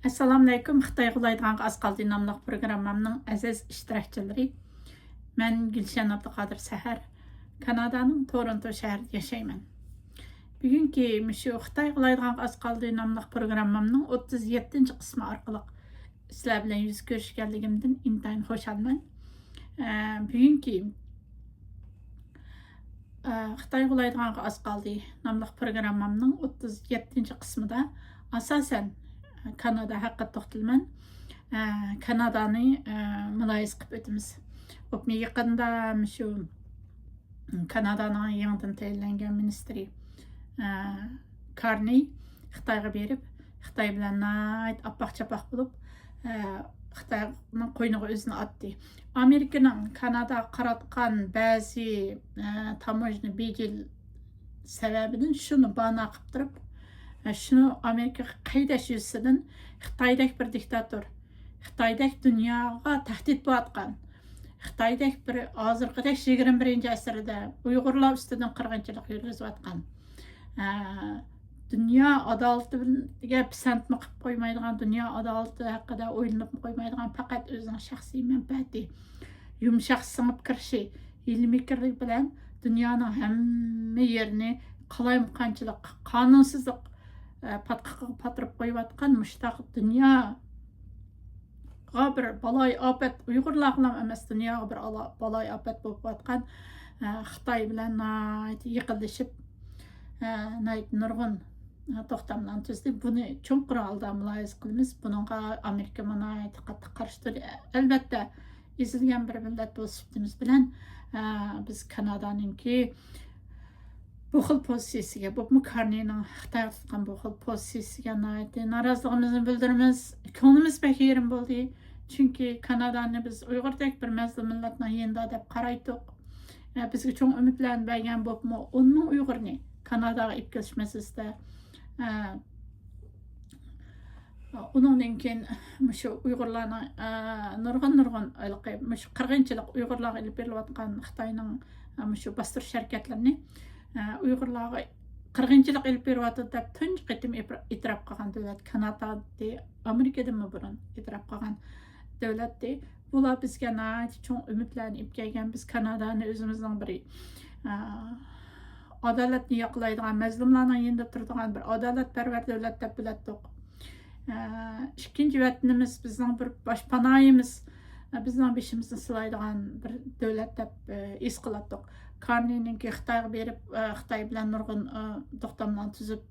Assalamu alaykum. Xitoy G'ulaydigan Asqal dinamlıq programmamның əziz iştirakçıları. Mən Gülşən Abduqadir Səhər, Kanadaның Toronto şəhərində yaşayman. Bugünkü şu Xitoy G'ulaydigan Asqal dinamlıq programmamның 37-ci qismi arqılıq sizlər bilan yüz görüşkənligimdən intayın xoşalman. Bugünkü Xitoy G'ulaydigan Asqal dinamlıq programmamның 37-ci qismida asasən Kanada haqqa to'xtalman. Kanadani muloyiz qilib o'tamiz. Yaqinda shu Kanadaning yangidan tayinlangan ministri Carney Xitoyga berib, Xitoy bilan apaq-chapaq bo'lib, Xitoyning qo'yniga o'zini otdi. Amerikaning Kanadaga qaratgan ba'zi tamojni bejil sababidan shuni bana qilib turib, şunu Amerika qaydaş yüzünden Xitoydek bir diktator, Xitoydek dünyaya tahdit bo'layotgan, Xitoydek bir hozirgidek 21-asrda Uyg'urlar ustidan qirg'inchilik yurgizayotgan, dunyo adolatiga pisandmi qilib qo'ymaydigan, dunyo adolati haqida o'ylanib qo'ymaydigan, faqat o'zining shaxsiy manfaati yumshoq singib kirishi, ilmiy bilan dunyoning hamma yerini qalayimqanchilik, qonunsizlik patırıp qoyuyatqan müştaq dünya bir balay afet Uyg'urlarla emas dunyoga bir balay afet bo'lib atqan Xitoy bilan yiqilishib nurg'un to'xtamdan tuzdi. Buni cho'nqur holda muloyiz qilamiz. Buningga Amerika mana qattiq qarshi turdi. Albatta ezilgan bir millat bo'lishimiz bilan biz Kanadaninki bu xil pozitsiyasiga, bu Carneyning Xitoy tutgan bu xil pozitsiyasiga noroziligimizni bildiramiz. Ko'nglimiz pek yerim bo'ldi. Chunki Kanadani biz Uyg'urdek bir mazlum millatning yenda deb qaraydik. Bizga cho'ng umidlarni bergan bo'pmi, 10 ming Uyg'urni Kanadaga olib kelish masalasida undan keyin shu Uyg'urlarning nurg'un shu qirg'inchilik Uyg'urlarga olib berilayotgan Xitoyning shu bostirish harakatlarini Uyg'urlarga qirg'inchilik olib beryapti deb tunji qitim e'tirof qilgan davlat Kanadada, Amerikadan burun e'tirof qilgan davlatda. Bular bizga cho'ng umidlarni olib kelgan. Biz Kanadani o'zimizning bir adolatni yoqlaydigan, mazlumlarning yenda turadigan bir adolatparvar davlat deb biladik. Ikkinchi vatanimiz, bizning bir boshpanoyimiz, bizning beshimizni silaydigan bir davlat deb his qiladik. Carney'ninki Xitoyga berib, Xitoy bilan nurg'un to'xtamdan tuzib,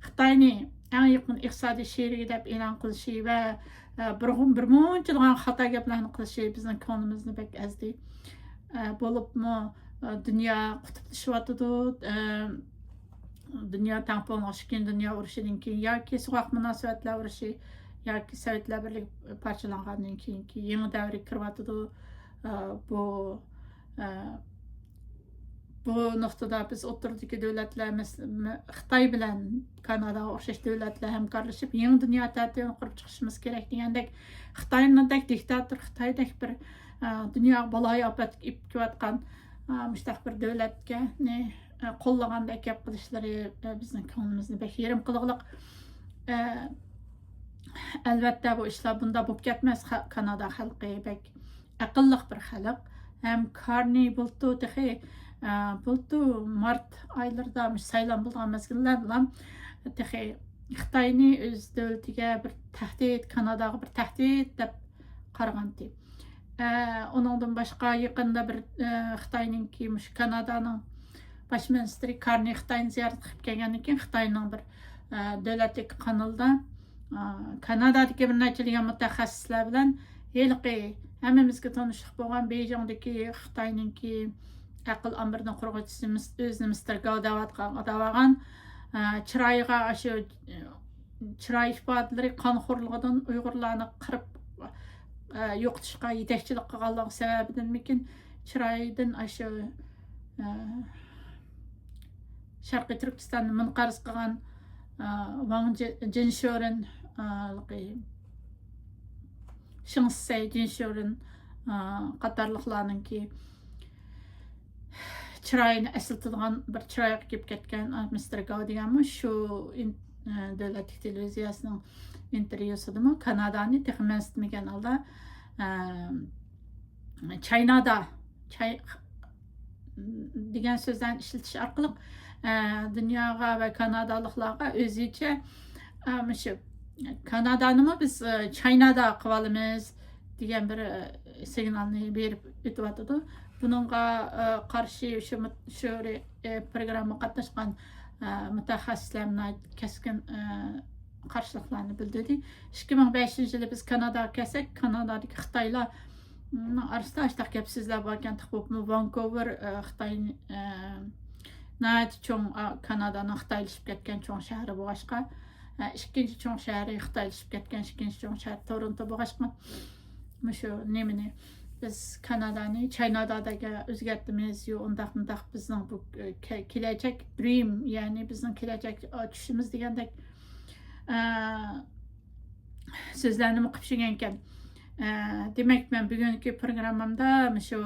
Xitoyni eng yaqin iqtisodiy sherigi deb e'lon qilishi va bir munchadan xato gaplarni qilishi bizning ko'nglimizni bek azdi. Bo'libmi dunyo qutblashyotdi, dunyo tangpo'lashgan, dunyo urushidan keyin yoki so'roq munosabatlar urushi yoki Sovetlar Birligi parchalangandan keyingi yangi davrga kiryotdi. Bu noktada biz oturdaki devletler Xitoy bilan Kanada o'xshash devletler hamkorlashib yangi dunyo tartibini qurib chiqishimiz kerak degandek, Xitoyningdek diktator, Xitoydek bir dunyo baloyi ofat olib kelayotgan mushtaq bir davlatga qo'llagandek gap qilishlari bizning ko'nglimizni bek yerim qilg'iliq. Albatta bu ishlar bunda bo'lib ketmas. Kanada xalqi bek aqlli bir xalq. Ham Carney bultu mart aylarida saylan bo'lgan mezgillar bilan Xitoyni o'z davlatiga bir tahdid, Kanadaga bir tahdid deb qaragandi. Ondan boshqa yaqinda bir Xitoyninki Kanadaning bosh ministri Carney Xitoyni ziyorat qilib kelgandan keyin Xitoyning bir davlatlik kanalda Kanadadagi bir necha mutaxassislar bilan hammamizga tanishlik bo'lgan Beyjingdagi Xitoyninki aql amrining qurg'uvchisi o'zini Mr. Gao da'vatgan chiroyiga shu chiroy ifodalari qonxo'rligidan Uyg'urlarni qirib yo'qotishga yetakchilik qilganligi sababidanmikin chiroyidan shu Sharqiy Turkistonni munqaris qilgan Wang Jinshoren Shingsei Jinshoren qatorliqlarninki chiroyini asıltılgan bir chiroyga kelib ketgan Mr. Gao deganmi shu davlatlik televiziyasining intervyusidami Kanadani texmen istamagan holda Chaynada degan so'zlarni ishlatish orqali dunyoga va kanadaliklarga o'zicha shu Kanadanimi biz Chaynada qilib olamiz degan bir signalni berib o'tyapti. Buningga qarshi shu programma qatnashgan mutaxassislar keskin qarshiliklarni bildirdi. 2005-yilda biz Kanadaga kelsak, Kanadadagi Xitoylar arasida gapsizlar bor ekan. Vancouver Xitoy cho'ng Kanadaning xitoylashib ketgan cho'ng shahri bo'lg'ashqa, ikkinchi cho'ng shahri xitoylashib ketgan ikkinchi cho'ng shahar Toronto bo'lg'ashqa. Shu nimani biz Kanadani Chaynadagi o'zgartimiz yo undaq bizning bu kelajak dream, ya'ni bizning kelajak tushimiz degandek so'zlarni o'qib chiqqan ekan. Demak, men bugungi programmamda shu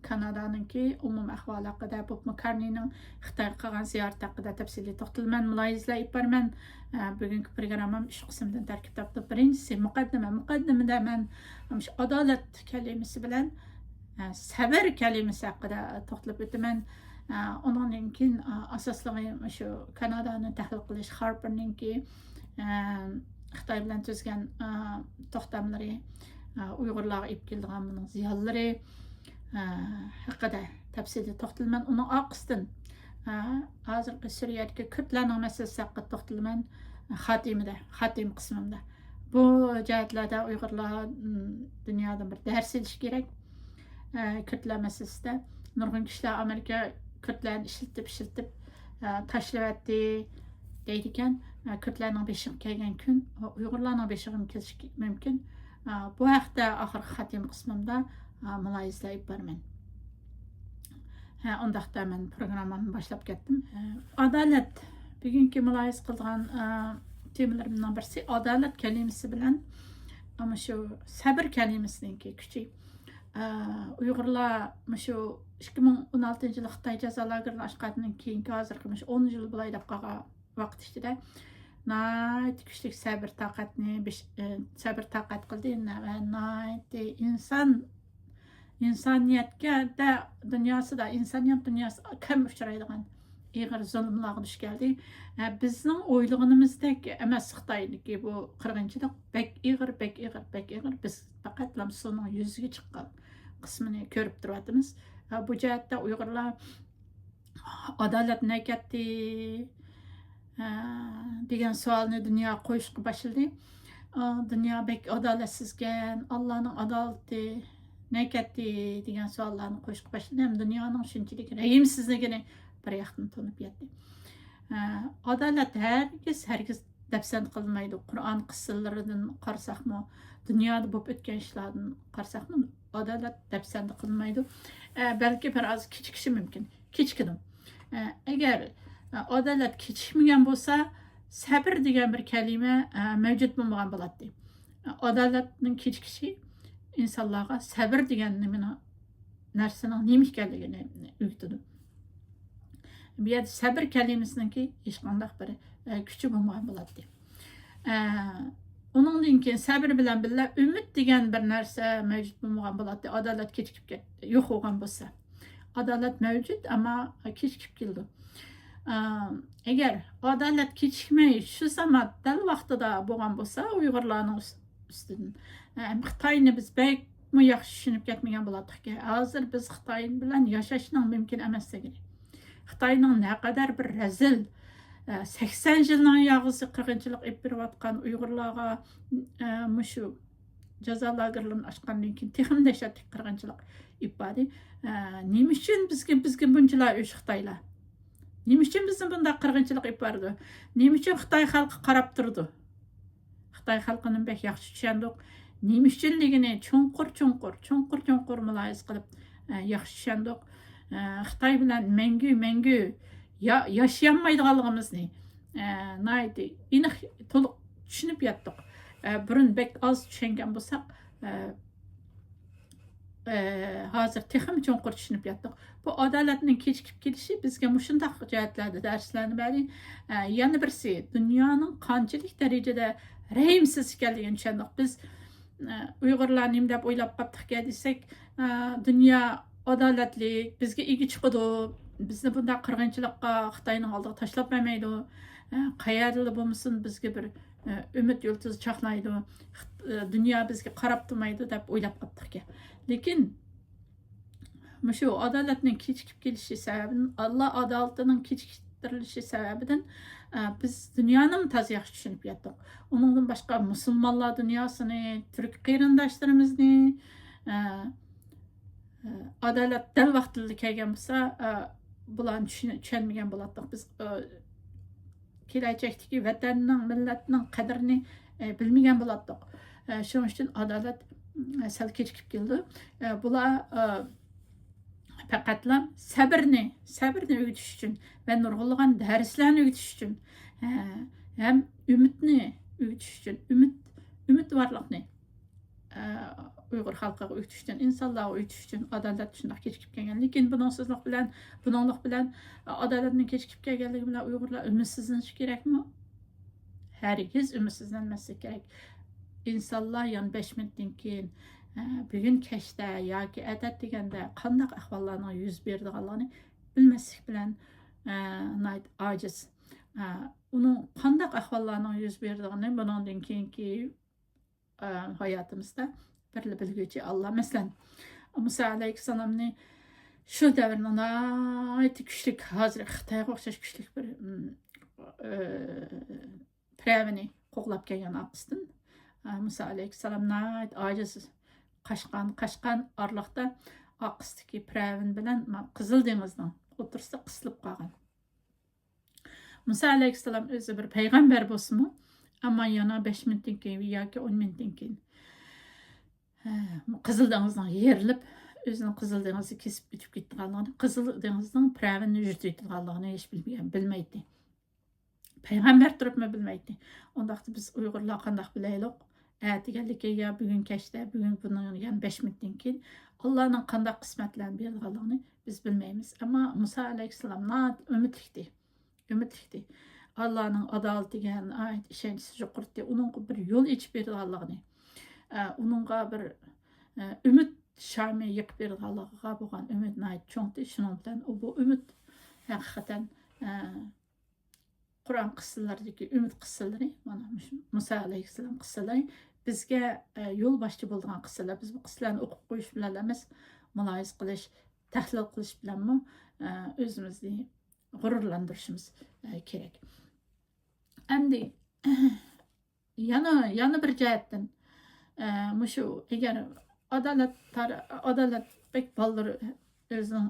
Kanadaningki umum ahvoli haqida, Bob Makarniyning Xitoy qilgan ziyarati haqida tafsiliy to'xtalman, mulohazalar olib borman. Bugungi programmam 3 qismdan tarkib topdi. Birinchisi muqaddimada men adolat kalimasi bilan sabr kalimasi haqida to'xtalib o'taman. Undan keyin asosligi shu Kanadani tahlil qilish, Harper'ningki Xitoy bilan tuzgan to'xtamlari, Uyg'urlarga olib kelgan buning ziyonlari haqida tafsiliy to'xtalman. Uning orqasidan hozirgi Suriyadagi Kurdlarning masalasi haqida to'xtalman xotim qismimda. Bu jihatlarda Uyg'urlar dunyoda bir dars olish kerak. Kurdlar masalasida nurg'un kishilar Amerika Kurdlarni ishlatib tashlayapti deydi ekan. Kurdlarning beshig'i kelgan kun Uyg'urlarning beshig'i kelishi mumkin. Bu haqda oxirgi xotim qismimda mulohazalar olib borman. Undaqda men programmamni boshlab ketdim. Adolat bugungi mulohaza qilgan temalarimdan birisi adolat kalimasi bilan shu sabr kalimasiningki kuchi. Uyg'urlar shu 2016-yil Xitoy jazo lagerini ochgandan keyingi hozirgi 10 yil bo'lay deb qolgan vaqt ichida kuchli sabr taqat qildi va insoniyatga da dunyosida insoniyat dunyosi kam uchraydigan ig'ir zulmlarga duch keldi. Bizning o'ylaganimizdek emas Xitoyniki bu qirg'inchilik bek ig'ir. Biz faqat lamsoning yuziga chiqqan qismini ko'rib turyapmiz. Bu jihatda Uyg'urlar adolat nakatdi degan savolni dunyoga qo'yishga boshladi. Dunyo bek adolatsizgan, Allohning adolati nakatdi degan savollarni qo'yishga boshladi. Ham dunyoning shunchalik rahimsizligini bir yoqdan tunib yetdi. Adolat hargiz dafsand qilmaydi. Qur'on qissalaridan qarasaqmi, dunyoda bo'lib o'tgan ishlardan qarasaqmi, adolat dafsand qilmaydi. Balki biroz kechikishi mumkin. Kechikdim. Agar adolat kechikmagan bo'lsa, sabr degan bir kalima mavjud bo'lmagan bo'ladi. Adolatning kechikishi insonlarga sabr degan narsaning nima ekanligini o'rgatadi. Bu yerda sabr kalimasiningki hech qanday bir kuchi bo'lmagan bo'ladi. Undan keyin sabr bilan birga umid degan bir narsa mavjud bo'lmagan bo'ladi. Adolat kechikib ketdi, yo'q bo'lgan bo'lsa. Adolat mavjud, ammo kechikib keldi. Agar adolat kechikmay shu zamon dal vaqtida bo'lgan bo'lsa, Uyg'urlarning ustidan Xitoyni biz bakmi yaxshi tushunib ketmagan bo'lardik. Hozir biz Xitoy bilan yashashning mumkin emasligini, Xitoyning naqadar bir razil 80 yilning yog'isi qirg'inchilik olib berayotgan Uyg'urlarga shu jazo lagerlarini ochgandan keyin texim dahshatli qirg'inchilik ibadi. Nima uchun bizga bunchalar o'sh Xitoylar? Nima uchun bizni bunday qirg'inchilik olib berdi? Nima uchun Xitoy xalqi qarab turdi? Xitoy xalqini bek yaxshi tushundik. Nima uchunligini cho'nqur mulohaza qilib yaxshi tushundik. Xitoy bilan mangu yashamaydiganligimizni aniq to'liq tushunib yetdik. Burun bek oz tushungan bo'lsak, hozir texim cho'nqur tushunib yetdik. Bu adolatning kechikib kelishi bizga mushundaq jihatlarda darslarni berdi. Yana birisi dunyoning qanchalik darajada rahimsiz ekanligini tushundik. Biz Uyg'urlar nima deb o'ylab qoldik desak, dunyo adolatli, bizga ega chiqadi. Bizni bunday qirg'inchilikqa Xitoyning oldiga tashlab qo'ymaydi. Qayerda bo'lmasin bizga bir umid yulduzi chaqnaydi. Dunyo bizga qarab turmaydi deb o'ylab qoldik. Lekin shu adolatning kechikib kelishi sababidan, Alloh adolatining kechiktirilishi sababidan biz dunyoni toz yaxshi tushunib yetdik. Uningdan boshqa musulmonlar dunyosini, turk qarindoshlarimizni adolat dal vaqtida kelgan bo'lsa, bularni tushunmagan bo'lardik. Biz kelajakdagi vatanning, millatning qadrini bilmagan bo'lardik. Shuning uchun adolat sal kechikib keldi. Bular faqatla sabrni o'rgatish uchun va nurg'unlagan darslarni o'rgatish uchun ham umidni o'rgatish uchun, umidvorlikni Uyg'ur xalqiga o'rgatish uchun, insonlarga o'rgatish uchun adolat shunday kechikib kelgan. Lekin buninglik bilan adolatning kechikib kelganligi bilan Uyg'urlar umidsizlanishi kerakmi? Hargiz umidsizlanmaslik kerak. İnsanlar yani 5 minutdan keyin bugun kechda yoki atat deganda qanday ahvollarning yuz berdiganligini bilmaslik bilan ojiz. Uning qanday ahvollarning yuz berdigini bundan keyingi hayotimizda bilguvchi Alloh. Masalan, Musa alayhissalomni shu davrda nihoyat kuchli, hozir Xitoyga o'xshash kuchli bir pravini qo'g'lab kelgan aqsdan Musa alayhissalom ojiz qashqan orliqda oqisdagi pravin bilan Qizil dengizning o'tirsida qisilib qolgan. Musa alayhissalom o'zi bir payg'ambar bo'lsa-mu, ammo yana 5 minutdan keyin yoki 10 minutdan keyin Qizil dengizning yerilib, o'zining Qizil dengizni kesib o'tib ketganligini, Qizil dengizning pravini yurtayotganligini hech bilmaydi. Payg'ambar turibmi bilmaydi. Undaqda biz Uyg'urlar qanday bilaylik? Deganlikka ya bugun kechda, bugun bundan yana 5 minutdan keyin Allohning qanday qismatlarni berganligini biz bilmaymiz. Ammo Musa alayhissalom umidlikdi. Allohning adolatiga ishonchi yuqurdi. Uning bir yo'l ochib berganligini, uningga bir umid shami yiqib berganligiga bo'lgan umidni cho'ngdi. Shuning bilan bu umid haqiqatan Qur'on qissalaridagi umid qissalari, mana Musa alayhissalom qissalari bizga yo'l boshchi bo'lgan qissalar. Biz bu qissalarni o'qib qo'yish bilan emas, muloyiz qilish, tahlil qilish bilanmi o'zimizni g'ururlantirishimiz kerak. Endi yana bir jihatdan shu agar adolat bek ballar o'zining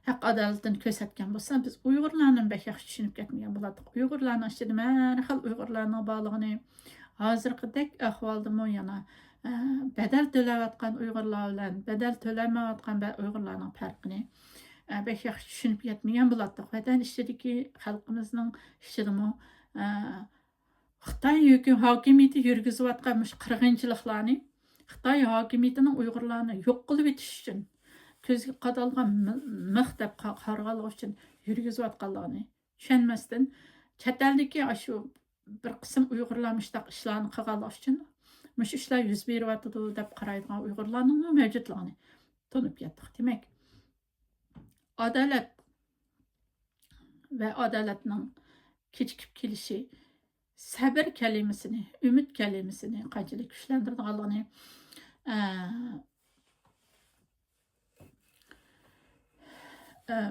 haq adolatini ko'rsatgan bo'lsa, biz Uyg'urlarni bek yaxshi tushunib ketmagan bo'lardik. Uyg'urlarning ichida har xil Uyg'urlarning borligini, hozirgidek ahvoldami yana badal to'layotgan Uyg'urlar bilan badal to'lamayotgan Uyg'urlarning farqini bek yaxshi tushunib ketmagan bo'lardik. Vatan ichidagi xalqimizning ichidami Xitoy hokimiyati yurgizayotgan qirg'inchiliklarni, Xitoy hokimiyatining Uyg'urlarni yo'q qilib etish uchun ko'zga qadalgan mix deb qarg'alg'i uchun yurgizayotganligini tushunmasdan chet eldagi shu bir qism Uyg'urlar mushtaq ishlarni qilganligi uchun mush ishlar yuz beryotdi deb qaraydigan Uyg'urlarning mavjudligini tunib yetdik. Demak, adolat va adolatning kechikib kelishi sabr kalimasini, umid kalimasini qanchalik kuchlantirganligini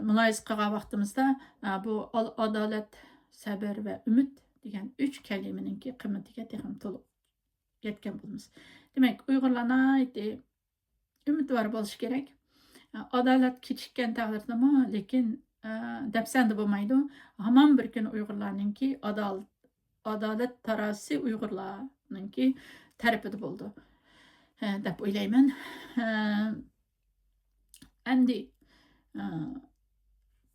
muloyiz qilgan vaqtimizda bu adolat, sabr va umid degan 3 kalimaning qiymatiga ham to'liq yetgan bo'lamiz. Demak, Uyg'urlarning umidvor bo'lish kerak. Adolat kechikkan taqdirdami, lekin dafsanda bo'lmaydi. Hamon bir kun Uyg'urlarningki adolat tarozi Uyg'urlarningki tarafida bo'ldi deb o'ylayman. Endi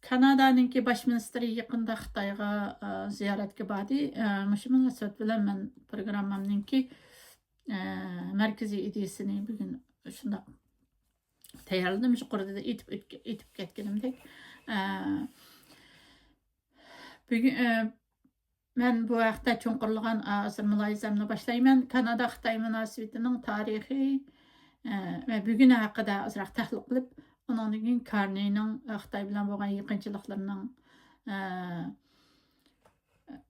Kanadaninki bosh ministri yaqinda Xitoyga ziyoratga bordi. Shu munosabat bilan men programmamninki markaziy ideyasini bugun shunda tayyorladim. Shu qurida etib ketganimdek. Bugun men bu vaqtda cho'nqirlagan asr muloyizamni boshlayman. Kanada Xitoy munosabatining tarixi va buguni haqida ozroq tahlil qilib, undan keyin Karneyning Xitoy bilan bo'lgan yaqinchiliklarining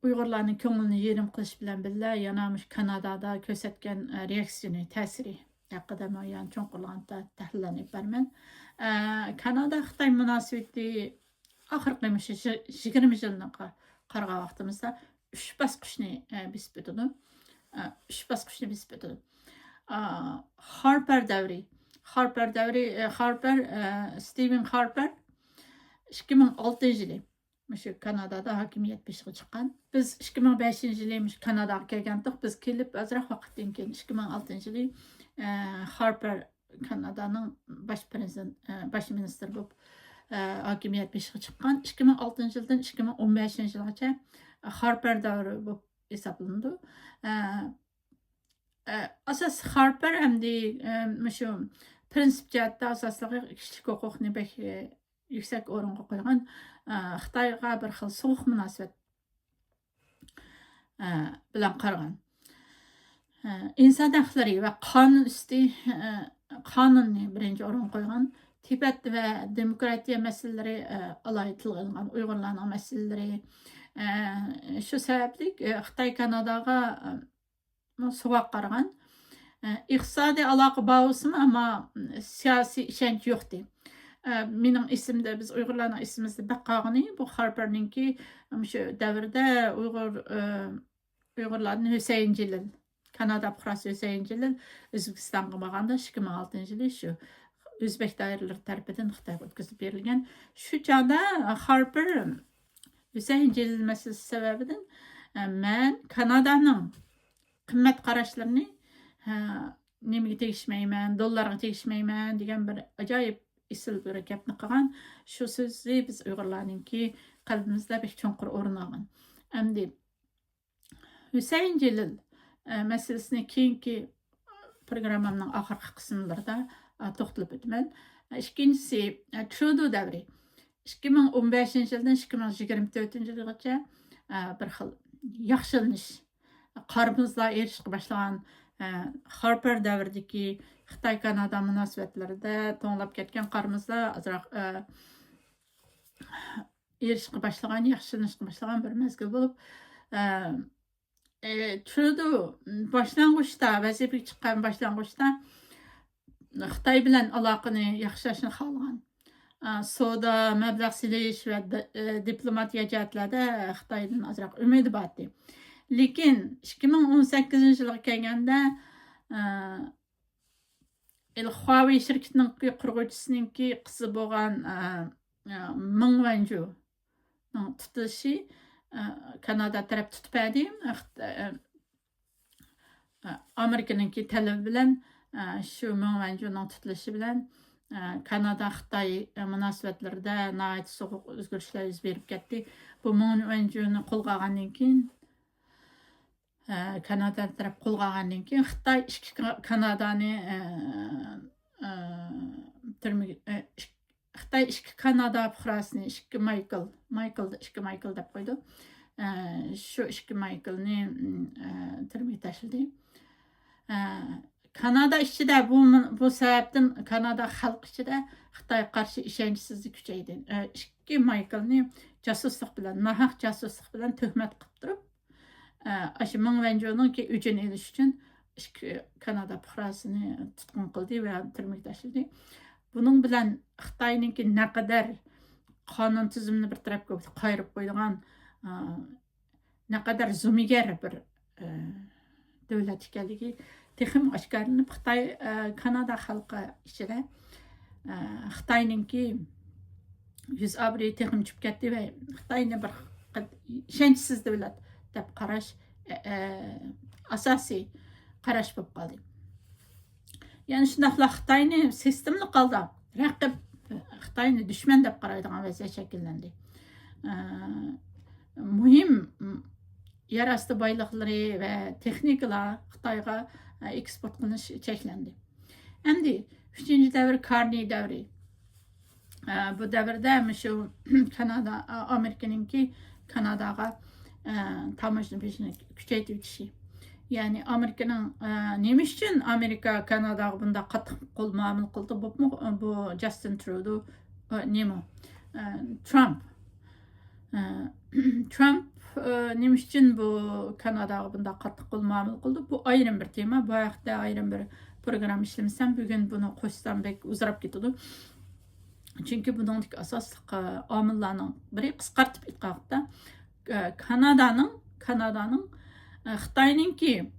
Uyg'urlarning ko'nglini yerim qilish bilan birga yana Kanadada ko'rsatgan reaksiyani, ta'siri haqida men cho'nqirlagan tahlillarni beraman. Kanada Xitoy munosabati oxirgi 20 yilni qaragan vaqtimizda 3 bosqichni besib o'tadi. 3 bosqichni besib o'tadi. Harper davri. Stephen Harper 2006 yılı Kanada'da hakimiyet beshiga chiqqan. Biz 2005 yılı Kanadaga kelgandik. Biz kelib azroq vaqtdan keyin 2006 yılı Harper Kanada'nın baş minister bo'lib hakimiyet beshiga chiqqan. 2006 yıldan 2015 yılgacha Harper davri bo'lib hisoblanadi. Asas Harper hamda shu prinsip jihatda asosligi kishilik huquqni yuksak o'ringa qo'ygan, Xitoyga bir xil sovuq munosabat bilan qaragan. İnsan haqlari va qonunni birinchi o'ringa qo'ygan. Tibet ve demokratiya meselelari alayı tilg'ilgan, Uyg'urlarning meselelari. Shu sababli Xitoy Kanadaga sovuq qaragan. İqtisodiy aloqa bo'lsin, ammo siyosiy ishonch yo'qdi. Mening esimda biz Uyg'urlarning esimizda baqag'ini bu Harperninki shu davrda Uyg'urlarning Hüseyin Jalil, Kanada fuqarosi Hüseyin Jalil O'zbekistonga borganda 2006 yili shu O'zbek doiralari tarafidan Xitoyga o'tkazib berilgan. Shu chog'da Harper Hüseyin Jalil masalasi sababidan men Kanadaning qimmat qarashlarini nimaga tegishmayman, dollarga tegishmayman degan bir ajoyib isil bir gapni qilgan. Shu so'zni biz Uyg'urlarningki qalbimizda bir cho'nqir o'rin olgan. Endi Hüseyin Jalil masalasini keyingi programmamning oxirgi qismlarida to'xtalib o'taman. Ikkinchisi Trudeau davri. 2015 yildan 2024 yilgacha bir xil yaxshilanish qarmizlar erishishga boshlagan Harper davridagi Xitoy Kanada munosabatlarida to'nglab ketgan qarmizlar azroq erishishga boshlagan, yaxshilanishga boshlagan bir mezgil bo'lib, Trudeau boshlang'uchda vazifaga chiqqan boshlang'uchda Xitoy bilan aloqani yaxshilashni xohlagan. Savdo, mablag' silish va diplomatiya jihatlarda Xitoydan ozroq umidi bor edi. Lekin 2018 yilga kelganda Huawei shirkatining qurg'uvchisininki qizi bo'lgan Meng Wanzhou tutilishi Kanada taraf tutib berdi. Amerikaninki talabi bilan shu Meng Wanzhouning tutilishi bilan Kanada Xitoy munosabatlarida nihoyat sovuq o'zgarishlar yuz berib ketdi. Bu Meng Wanzhouni qo'lga olgandan keyin Kanada taraf qo'lga olgandan keyin Xitoy Kanadani Xitoy Kanada fuqarosini Michael deb qo'ydi. Shu Michaelni turmaga tashladi. Kanada ichida bu sababdan Kanada xalq ichida Xitoy qarshi ishonchsizlik kuchaydi. Michaelni josuslik bilan, nahaq josuslik bilan tuhmat qilib turib, shu Meng Wanzhou'ningki o'chini olish uchun Kanada fuqarosini tutqun qildi va turmaga tashladi. Buning bilan Xitoyningki naqadar qonun tizimini bir tarafga qayirib qo'ygan, naqadar zo'migar bir davlat ekanligi texim oshkorlanib, Xitoy Kanada xalqi ichida Xitoyningki yuz obro'yi texim tushib ketdi va Xitoyni bir ishonchsiz davlat deb qarash asosiy qarash bo'lib qoldi. Ya'ni shundaqla Xitoyni sistemli qoldi, raqib Xitoyni dushman deb qaraydigan vaziyat shakllandi. Muhim yer osti boyliqlari va texnikalar Xitoyga eksport qilish cheklandi. Endi 3. davr Karni davri. Bu davrda şu Kanada, Amerika'nınki Kanadaga tamajını peşine küçeytip yetişi. Yani Amerika'nın neme için Amerika Kanadaga bunda qattiq qo'l muomala qildi? Bu Justin Trudeau, neme Trump. Trump neme için bu Kanadaga bunda qattiq qo'l muomala qildi? Bu ayrım bir tema. Bu haqda ayrım bir program işlemisem bugün bunu qo'shsam bek uzrab ketadi. Çünkü buningdagi asosli omillarning biri qisqartib aytganda Kanadaning Xitoyninki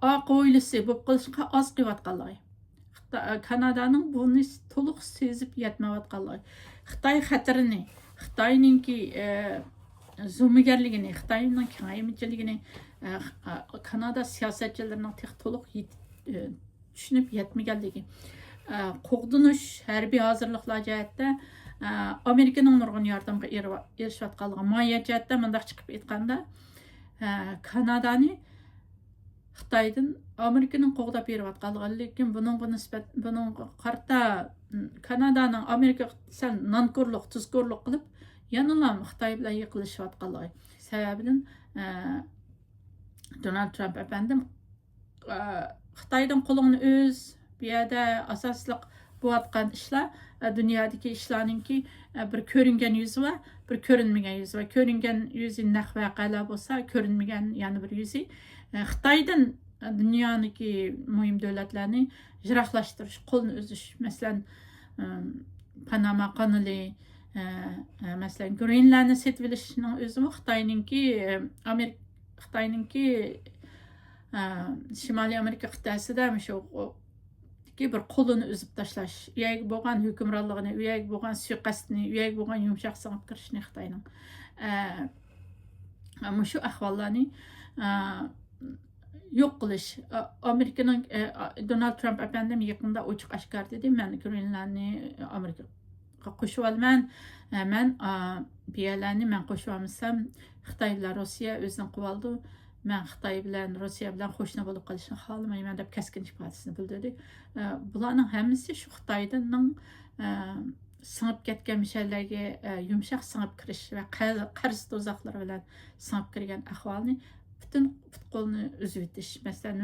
oq o'ylisi bo'lib qolishga oz qilayotganligi. Kanadaning buni to'liq sezib yetmayotganligi. Xitoy xatarini, Xitoyninki zo'migarligini, Xitoyning kengaymichiligini Kanada siyosatchilarining to'liq tushunib yetmaganligi. Qo'g'dinish harbiy hozirliklar jihatda Amerikaning nurg'un yordamga erishayotganligi, moliya jihatda mundaq chiqib aytganda Kanadani Xitoydan Amerikaning qo'g'dab berayotganligi, lekin buningga qarta Kanadaning Amerikaga sal nonko'rlik, tuzko'rlik qilib yana Xitoy bilan yiqilishayotganligi sababidan Donald Trump efendim Xitoydan qo'lingni o'z bu yerda asosliq bo'layotgan ishlar dunyodagi ishlarninki bir ko'ringan yuzi va bir ko'rinmagan yuzi va ko'ringan yuzi naq voqealar bo'lsa, ko'rinmagan yana bir yuzi Xitoydan dunyodagi muhim davlatlarni jiroqlashtirish, qo'lni uzish, masalan Panama kanali, masalan Greenlandni setib olishning o'zi Xitoyninki Shimoliy Amerika qit'asida shu bir qo'lini uzib tashlash, uyaga bo'lgan hukmronligini, uyaga bo'lgan suiqasdni, uyaga bo'lgan yumshoq singib kirishni Xitoyning shu ahvollarni yo'q qilish. Amerikaning Donald Trump efendim yaqinda ochiq oshkor dedi, men Greenlandni Amerikaga qo'shib olman, men biyalarni men qo'shib olmasam Xitoy bilan Rossiya o'zini qilib oldi. Men Xitoy bilan Rossiya bilan qo'shni bo'lib qolishni xohlamayman deb kaskin ifodasini bildirdi. Bularning hammasi shu Xitoyning singib ketgan mishallarga yumshoq singib kirish va qarz do'zaxlari bilan singib kirgan ahvolni butun qo'lni uzib o'tish. Masalan,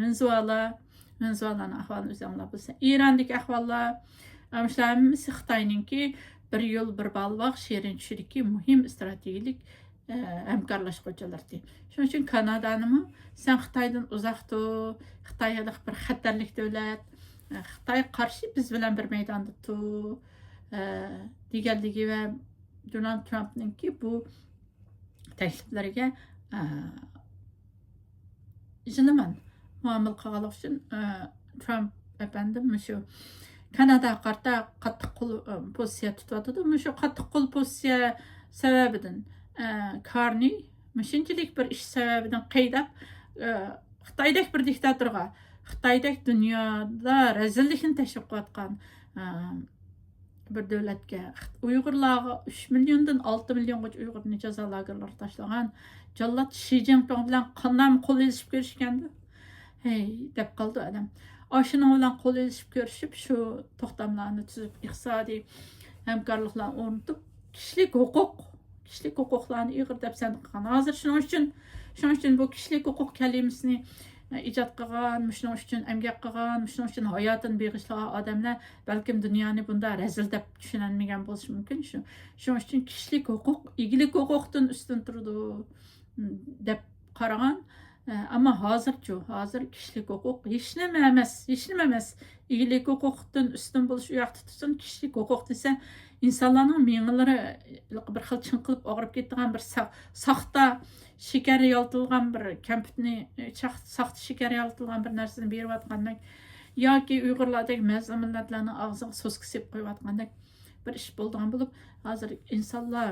Venezuelaning ahvolini o'zinglar bilsa, Irondagi ahvollar, shular hammasi Xitoyninki bir yo'l bir balvoq sherin tushiriki muhim strategik hamkorlashuvchilardir. Shuning uchun Kanadanimi sen Xitoydan uzoq tur, Xitoylik bir xatarlik davlat, Xitoy qarshi biz bilan bir maydonda tur deganligi va Donald Trumpninki bu takliflariga jinoman muomala qilganlik uchun Trump efendim shu Kanada qarta qattiq qo'l pozitsiya tutyotdi. Shu qattiq qo'l pozitsiya sababidan Karni shunchalik bir ish sababidan qaydab Xitoydek bir diktatorga, Xitoydek dunyoda razillikni tashib qo'yotgan bir davlatga, Uyg'urlarga 3 milliondan 6 milliongacha Uyg'urni jazo lagerlariga tashlagan jallod Shi Jinping bilan qanday qo'l elishib ko'rishgandi? Hey, deb qoldi odam. Oshining bilan qo'l elishib ko'rishib, shu to'xtamlarni tuzib, iqtisodiy hamkorliklar o'rnatib, kishilik huquqlarni ig'ir deb sanqan. Hozir shuning uchun bu kishilik huquq kalimasini ijod qilgan, shuning uchun emgak qilgan, shuning uchun hayotini beg'ishlagan odamlar balkim dunyoni bunda razil deb tushunolmagan bo'lishi mumkin. Shuning uchun kishilik huquq igilik huquqdan ustun turdi deb qaragan. Ammo hozir kishilik huquq hech nima emas. Igilik huquqdan ustun bo'lish u yoqda tursin, kishilik huquq desa insonlarning miyalari bir xil chinqilib og'rib ketgan bir soxta shakar yoltilgan bir kompyuterni, soxta shakar yoltilgan bir narsani berayotgandek yoki Uyg'urlardagi mazlum millatlarning og'ziga so'ski sepib qo'yayotgandek bir ish bo'lgan bo'lib, hozir insonlar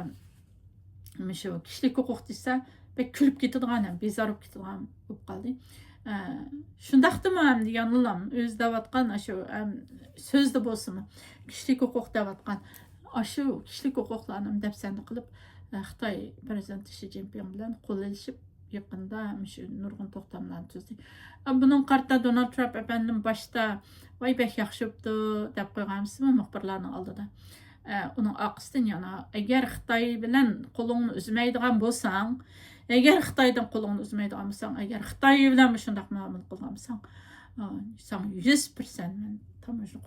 shu kishilik huquq desa bek kulib ketadigan, bezorib ketadigan bo'lib qoldi. Shundaqdimi ham deganlar o'z davatgan shu so'zda bo'lsinmi kishilik huquq davatgan shu kishilik huquqlarni dafsanda qilib Xitoy prezidenti Shi Jinping bilan qo'l elishib yakında şu nurgun toxtamlarını tüzdü. Bunun kartta Donald Trump efendim başta vay bek yaxşıptı dep koygamsızmı muxbirlarning oldida. Onun aqısından yana eğer Xitoy bilan qo'lingni uzmaydigan bo'lsang, eğer Xitoydan qo'lingni uzmaydigan bo'lsang, eğer Xitoy bilan shundoq muomala qilgan bo'lsang, sen 100% men tamashni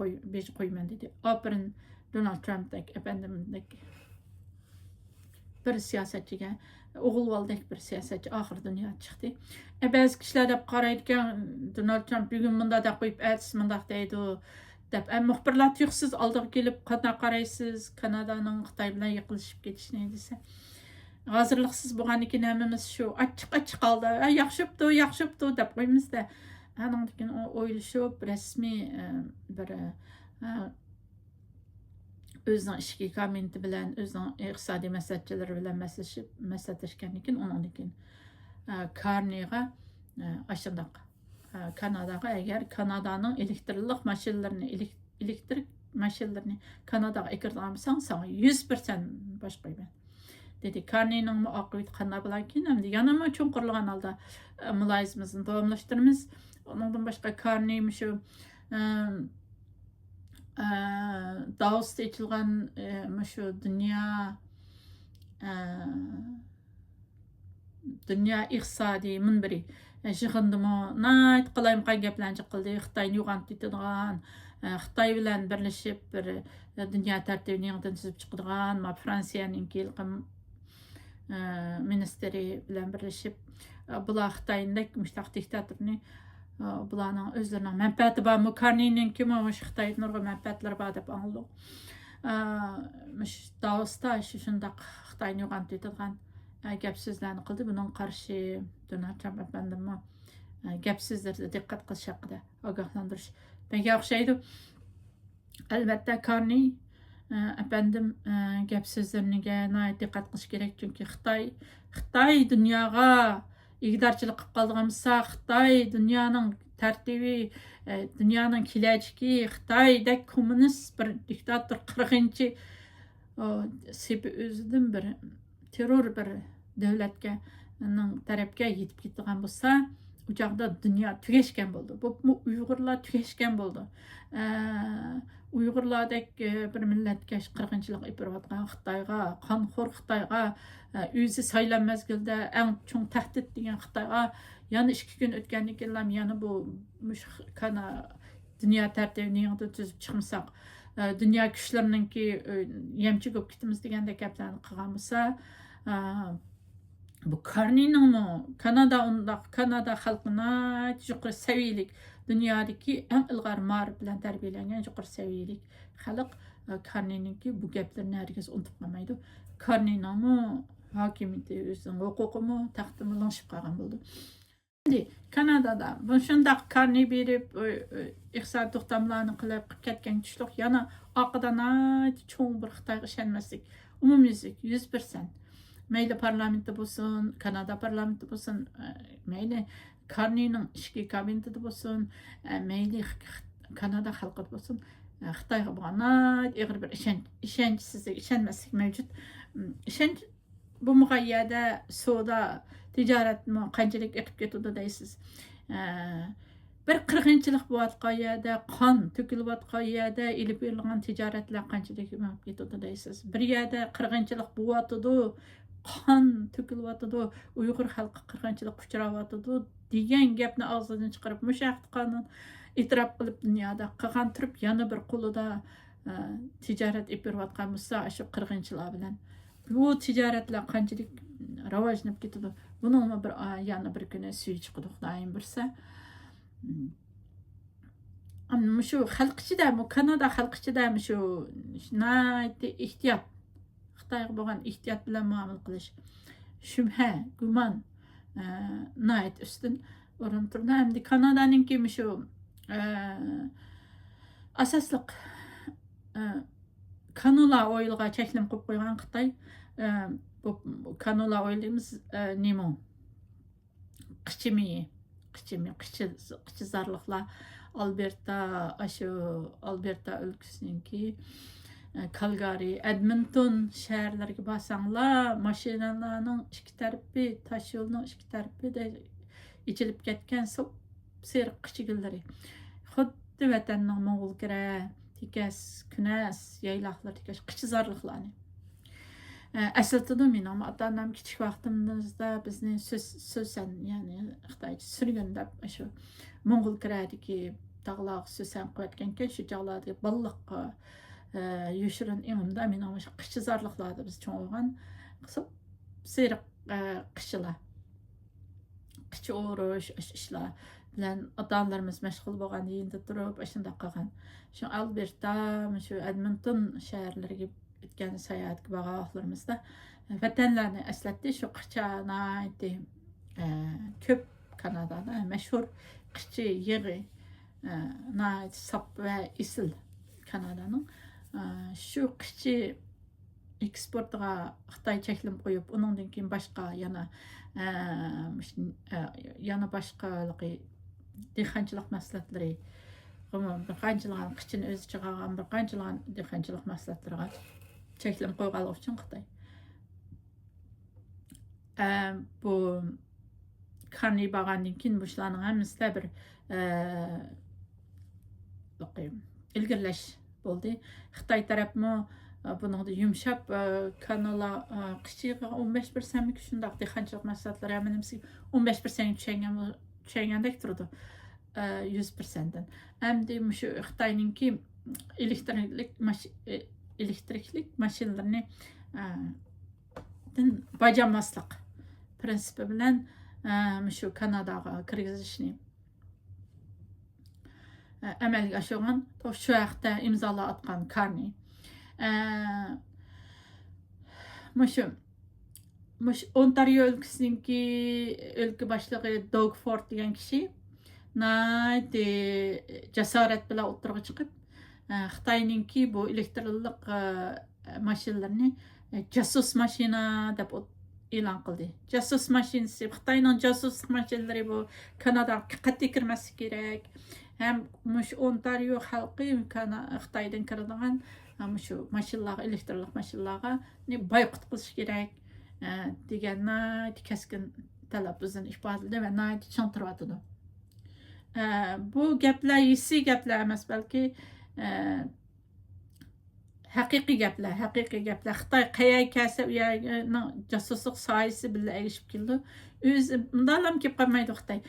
qo'yman dedi. Aferin Donald Trump'dek efendimdek bir siyasetçiga o'g'ilvoldek bir siyasetçi ahir dunyoga chiqdi. Ba'zi kishilar deb qaraydigan Donald Trump bugun bunda deb qo'yib aytsa bundaq deydi deb. Muxbirlar tuyuqsiz oldiga kelib qanday qaraysiz Kanadaning Xitoy bilan yiqilishib ketishini desa. Hozirliqsiz bo'lgandan keyin hammamiz shu achchiq qoldi. Yaxshibdi deb qo'ymizda. Andan keyin o'ylashib rasmiy bir özünün işki kabineti bilen, özünün iqtisadi məsələçiləri bilen məsələşkəndən keyin ondan keyin Carney'ga aşındaq Kanadaga eğer Kanada'nın elektrik maşinelerini Kanadaga ekirdiğamsan sana 100% baş qoyman. Dedi Carney'nin muaqibeti qanday bo'larkin? Endi yana mı cho'nqirlagan holda muloyizimizni davomlashtiramiz. Ondan boshqa Carney shu Davos'ta açılgan şu dünya iqtisadi minbiri yig'indimi nayt qalayım gaplarni qildi. Xitoyni uyg'ontadigan, Xitoy bilan birlashib bir dunyo tartibini yangidan tuzib chiqadigan, Fransiyaning ministri bilan birlashib bular Xitoyning mushtaq diktatorni bularning o'zlarining manfaati bor. Carney'ning kim o'sha Xitoyning nurg'un manfaatlari bor deb angladik. Davosda shundaq Xitoyni uyg'ontadigan gap so'zlarni qildi. Buning qarshi Donald Trump efendimi gap so'zlarga diqqat qilish haqida ogohlantirish menga o'xshaydi. Albatta Carney efendim gap so'zlariga diqqat qilish kerak, chunki Xitoy dunyoga iqtidarchilik qilib qolgan bo'lsa, Xitoy dunyoning tartibi, dunyoning kelajagi, Xitoydek kommunist bir diktator 40-chi sepi o'zidan bir terror bir davlatga tarafga yetib ketgan bo'lsa, u chog'da dunyo tugashgan bo'ldi. Bu Uyg'urlar tugashgan bo'ldi. Uyg'urlardek bir millatga 40-chilik ipirayotgan Xitoyga, qonxo'r Xitoyga, o'zi saylan mezgilda eng cho'ng tahdid degan Xitoyga yana 2 kun o'tgandan keyin yana bu dunyo tartibini yangidan tuzib chiqmasak, dunyo kuchlarininki yamchi bo'lib ketamiz degandek gaplarni qilgan bo'lsa, bu Carney'ning Kanada xalqini yuqori saviyalik dunyodagi eng ilg'or ma'rif bilan tarbiyalangan yuqori saviyalik xalq Carney'ninki bu gaplarni hargiz unutib qolmaydi. Carney'ning hokimiyati o'zining huquqimi taxtimi lanshib qolgan bo'ldi. Endi Kanadada bu shundaq Carney berib iqtisodiy to'xtamlarni qilib ketgan tushliq yana oqidan cho'ng bir Xitoyga ishonmaslik umumyuzlik 100%. Mayli parlamentda bo'lsin, Kanada parlamenti bo'lsin, mayli Carney'ning ishki kabinetida bo'lsin, mayli Kanada xalqi bo'lsin, Xitoyga bo'lgan og'ir bir ishonchsizlik, ishonmaslik mavjud. Ishonch bu muqayyada savdo, tijoratmi qanchalik eqib ketadi deysiz. Bir qirg'inchilik bo'layotgan yerda, qon to'kilayotgan yerda ilib berilgan tijoratlar qanchalik eqib ketadi deysiz. Bir yerda qirg'inchilik bo'layotdi, qon to'kilayotdi, Uyg'ur xalqi qirg'inchilik uchrayotdi degan gapni og'zidan chiqarib mushaq qonun e'tirof qilib dunyoda qilgan turib yana bir qo'lida tijorat olib berayotgan bo'lsa, shu qirg'inchilar bilan bu tijoratlar qanchalik rivojlanib ketadi. Buni bir yana bir kuni suyi chiqadi Xudoyim bilsa. Amma shu xalq ichida, Kanada xalq ichida shu ehtiyot Xitoyga bo'lgan ehtiyot bilan muomala qilish, shubha, gumon nayt ustin o'rin turdi. Endi Kanadaninki shu asosliq kanula o'yilga cheklim qo'yib qo'ygan Xitoy. Bu kanula o'yilimiz nima? Qichizarliqlar Alberta o'lkasiniki Kalgari, Edmonton şəhərlərinə basanlar, maşinalarning ikki tarafi, taş yolning ikki tarafi de içilib ketgan seriq qichigillari. Xuddi vatanning Mo'g'ulkira, tikas, kunas, yaylaqlar tikas qichizarliqlarni. Əsıltıdı men ata-anam kichik vaqtimizda bizni so'san, ya'ni Xitoycha surganda shu Mo'g'ulkiradagi tog'lar so'san qo'yatgan shu chog'larda balliqqa yoshirin imimda men shu qichizarliqlarda biz cho'g'gan qisib seriq qishilar. Qichi o'rish ishlar bilan ota-onalarimiz mashg'ul bo'lgan yerda turib shunday qilgan. Shu Alberta, shu Edmonton shahərlərinə o'tgan sayohatga borgan vaqtlarimizda vatanlarni eslatdi. Shu qichani ko'p Kanadada mashhur qichi yig'i sap va isil Kanadaning shu qichi eksportiga Xitoy cheklim qo'yib, uningdan keyin boshqa yana boshqa dehqonchilik mahsulotlari, bir qanchalar qichini o'z ichiga olgan, bir qanchalar dehqonchilik mahsulotlariga cheklim qo'ygan uchun Xitoy bu kanni borgandan keyin bu ishlarning hammasida bir ilgirlash bo'ldi. Xitoy tarafmi buningda yumshab kanala qichiga 15% shundoq dehqonchilik mahsulotlari hammasini 15% tushgandek turdi 100%dan. Endi shu Xitoyninki elektriklik mashinalarni bajarmaslik prinsipi bilan shu Kanadaga kirgizishni amalga oshirgan, shu vaqtda imzolar atgan Carney. Mush Ontario өлкәсенең өлкә башлыгы Doug Ford дигән кеше жасарат белән отырга чыгып, Хитаенныңки бу электрлык машиналарны жасус машина дип e'lon qildi. Jasus mashinasi, Xitoyning jasus mashinalari bu Kanadaga qat'iy kirmasi kerak. Ham mush Ontario xalqi Xitoydan kiradigan shu mashinalarga, elektrlik mashinalarga boyqut qilish kerak deganni kaskin talab bizdan ifodaladi va nayt tushuntiryotdi. Bu gaplar yisi gaplar emas, balki haqiqiy gaplar. Xitoy qayerga kelsa u yerning jasuslik soyasi bilan erishib keldi. O'zi bundalam kelib qolmaydi Xitoy.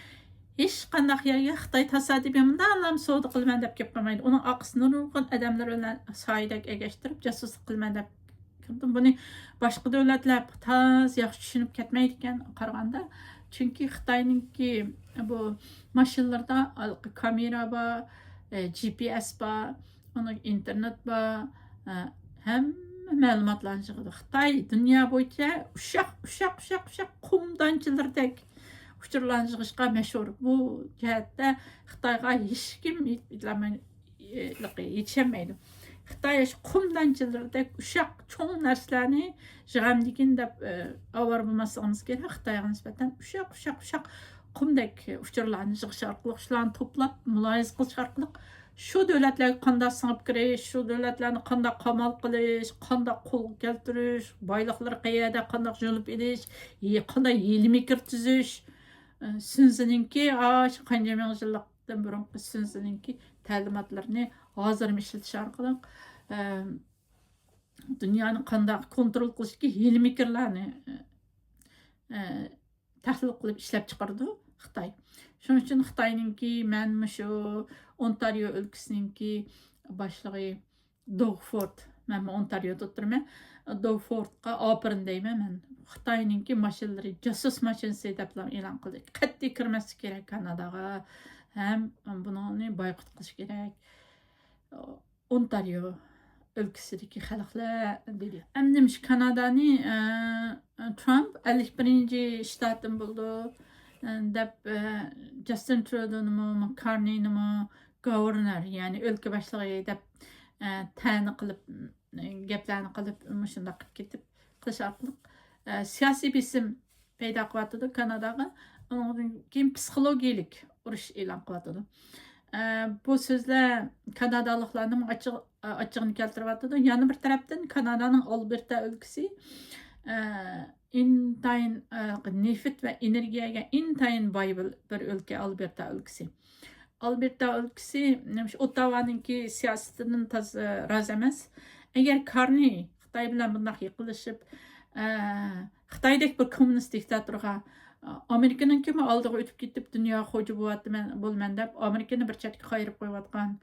Hech qanday yerga Xitoy tasodifiy bundalam savdo qilman deb kelib qolmaydi. Uning aqsini nurg'un odamlar bilan soyidek egashtirib jasuslik qilman deb kirdi. Buni boshqa davlatlar tez yaxshi tushunib ketmaydi ekan qaraganda. Chunki Xitoyninki bu mashinalarda kamera bor, GPS bor, uning internet bor. Hem ma'lumotlarni yig'adi. Xitoy dunyo bo'yicha ushaq qumdanchilardek uchurlarni yig'ishga mashhur. Bu jihatda Xitoyga hech kim yetishmaydi. Xitoy qumdanchilardek ushaq cho'ng narsalarni yig'amdikin deb avvar bo'lmasligimiz kerak. Xitoyga nisbatan ushaq qumdek uchurlarni yig'ish orqali shularni to'plab muloyiz qilish orqali shu davlatlarga qanday singib kirish, shu davlatlarni qanday qamal qilish, qanday qo'l keltirish, boyliqlar qayerda qanday yo'lib edish, qanday ilmiy tuzish, Sunzininki shu qancha ming yillikdan burungi Sunzininki ta'limotlarni hozir ishlatish orqali dunyoni qanday kontrol qilishga ilmiy fikrlarni tahlil qilib ishlab chiqardi Xitoy. Shuning uchun Xitoyninki men shu Ontario өлкәсенеңки башлыгы Doug Ford, men Ontarioda o'tiraman. Doug Fordga opirin deyman men. Xitoyninki mashinalari jasus mashinasi deb e'lon qildi. Qat'iy kirmasi kerak Kanadaga. Ham buni boyqut qilish kerak. Ontario өлкәсидәге xalqlar dedi. Endi Kanadani Trump 51-ci shtatım buldu. Deb Justin Trudeau'nun, Carney'nin governor, yani ülke başlığı deb tani qilib, gaplarni qilib, shunday qilib ketib, qilish orqali siyosiy bisim paydo qilyapti Kanadaga. Undan keyin psixologik urush e'lon qilyapti. Bu so'zlar Kanadaliklarning açığını keltiryapti. Yana bir taraftan Kanada'nın Alberta ülkesi intayin neft ve energiyaga intayin boy bir ülke Alberta ülkesi. Alberta ülkesi Ottawa'nınki siyasetinden taz razı emas. Eğer Carney Xitoy bilan bunday yiqilishib Xitoydek bir kommunist diktatorga Amerikanınki mi aldığı ötüp gidip dünya hoca bo'lman deb Amerikani bir chetga qayirib qo'yayotgan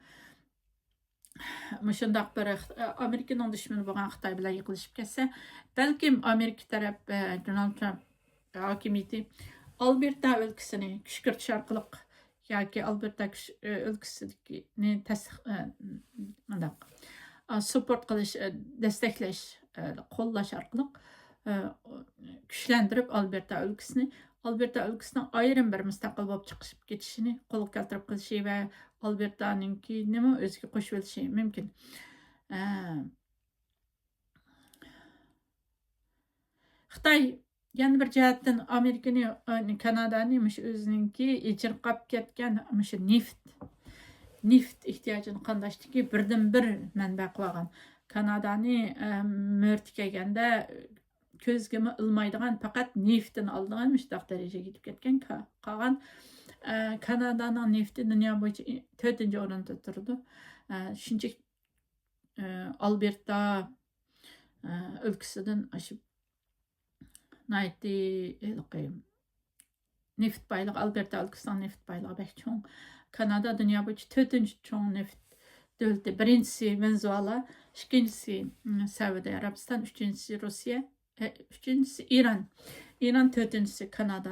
Muşundaq bir Amerikanın düşmanı bo'lgan Xitoy bilan yiqilishib ketsa, balkim Amerika taraf Donald Trump hokimiyati Alberta ülkesini küşkürtish orqali yoki Alberta ülkesidagi support qilish, desteklash, qo'llash orqali kuchlantirib Alberta ülkesinin ayrim bir mustaqil bo'lib chiqib ketishini qo'lga keltirib qilishi va Alberta'nınki nima o'ziga qo'shib olishi mumkin. Xitoy yana bir jihatdan Amerikani, Kanadani o'zininki ijirqab ketgan neft ehtiyojini qandashdiki birdan-bir manba qilgan. Kanadani mo'rtikayganda ko'zga ilmaydigan faqat neftini oldigan mushtaq darajaga yetib ketgan qolgan Kanada'nın nefti dünya bo'yicha 4-o'rinda turdi. Shuncha Alberta ülkesidan aşıp neft baylığı Alberta ülkesinden neft baylığı bek çoğun. Kanada dünya bo'yicha 4-cho'ng neft davlati. Birincisi Venezuela, ikincisi Saudiya Arabiston, üçüncüsü Rusya, üçüncüsü İran. İran 4-si Kanada,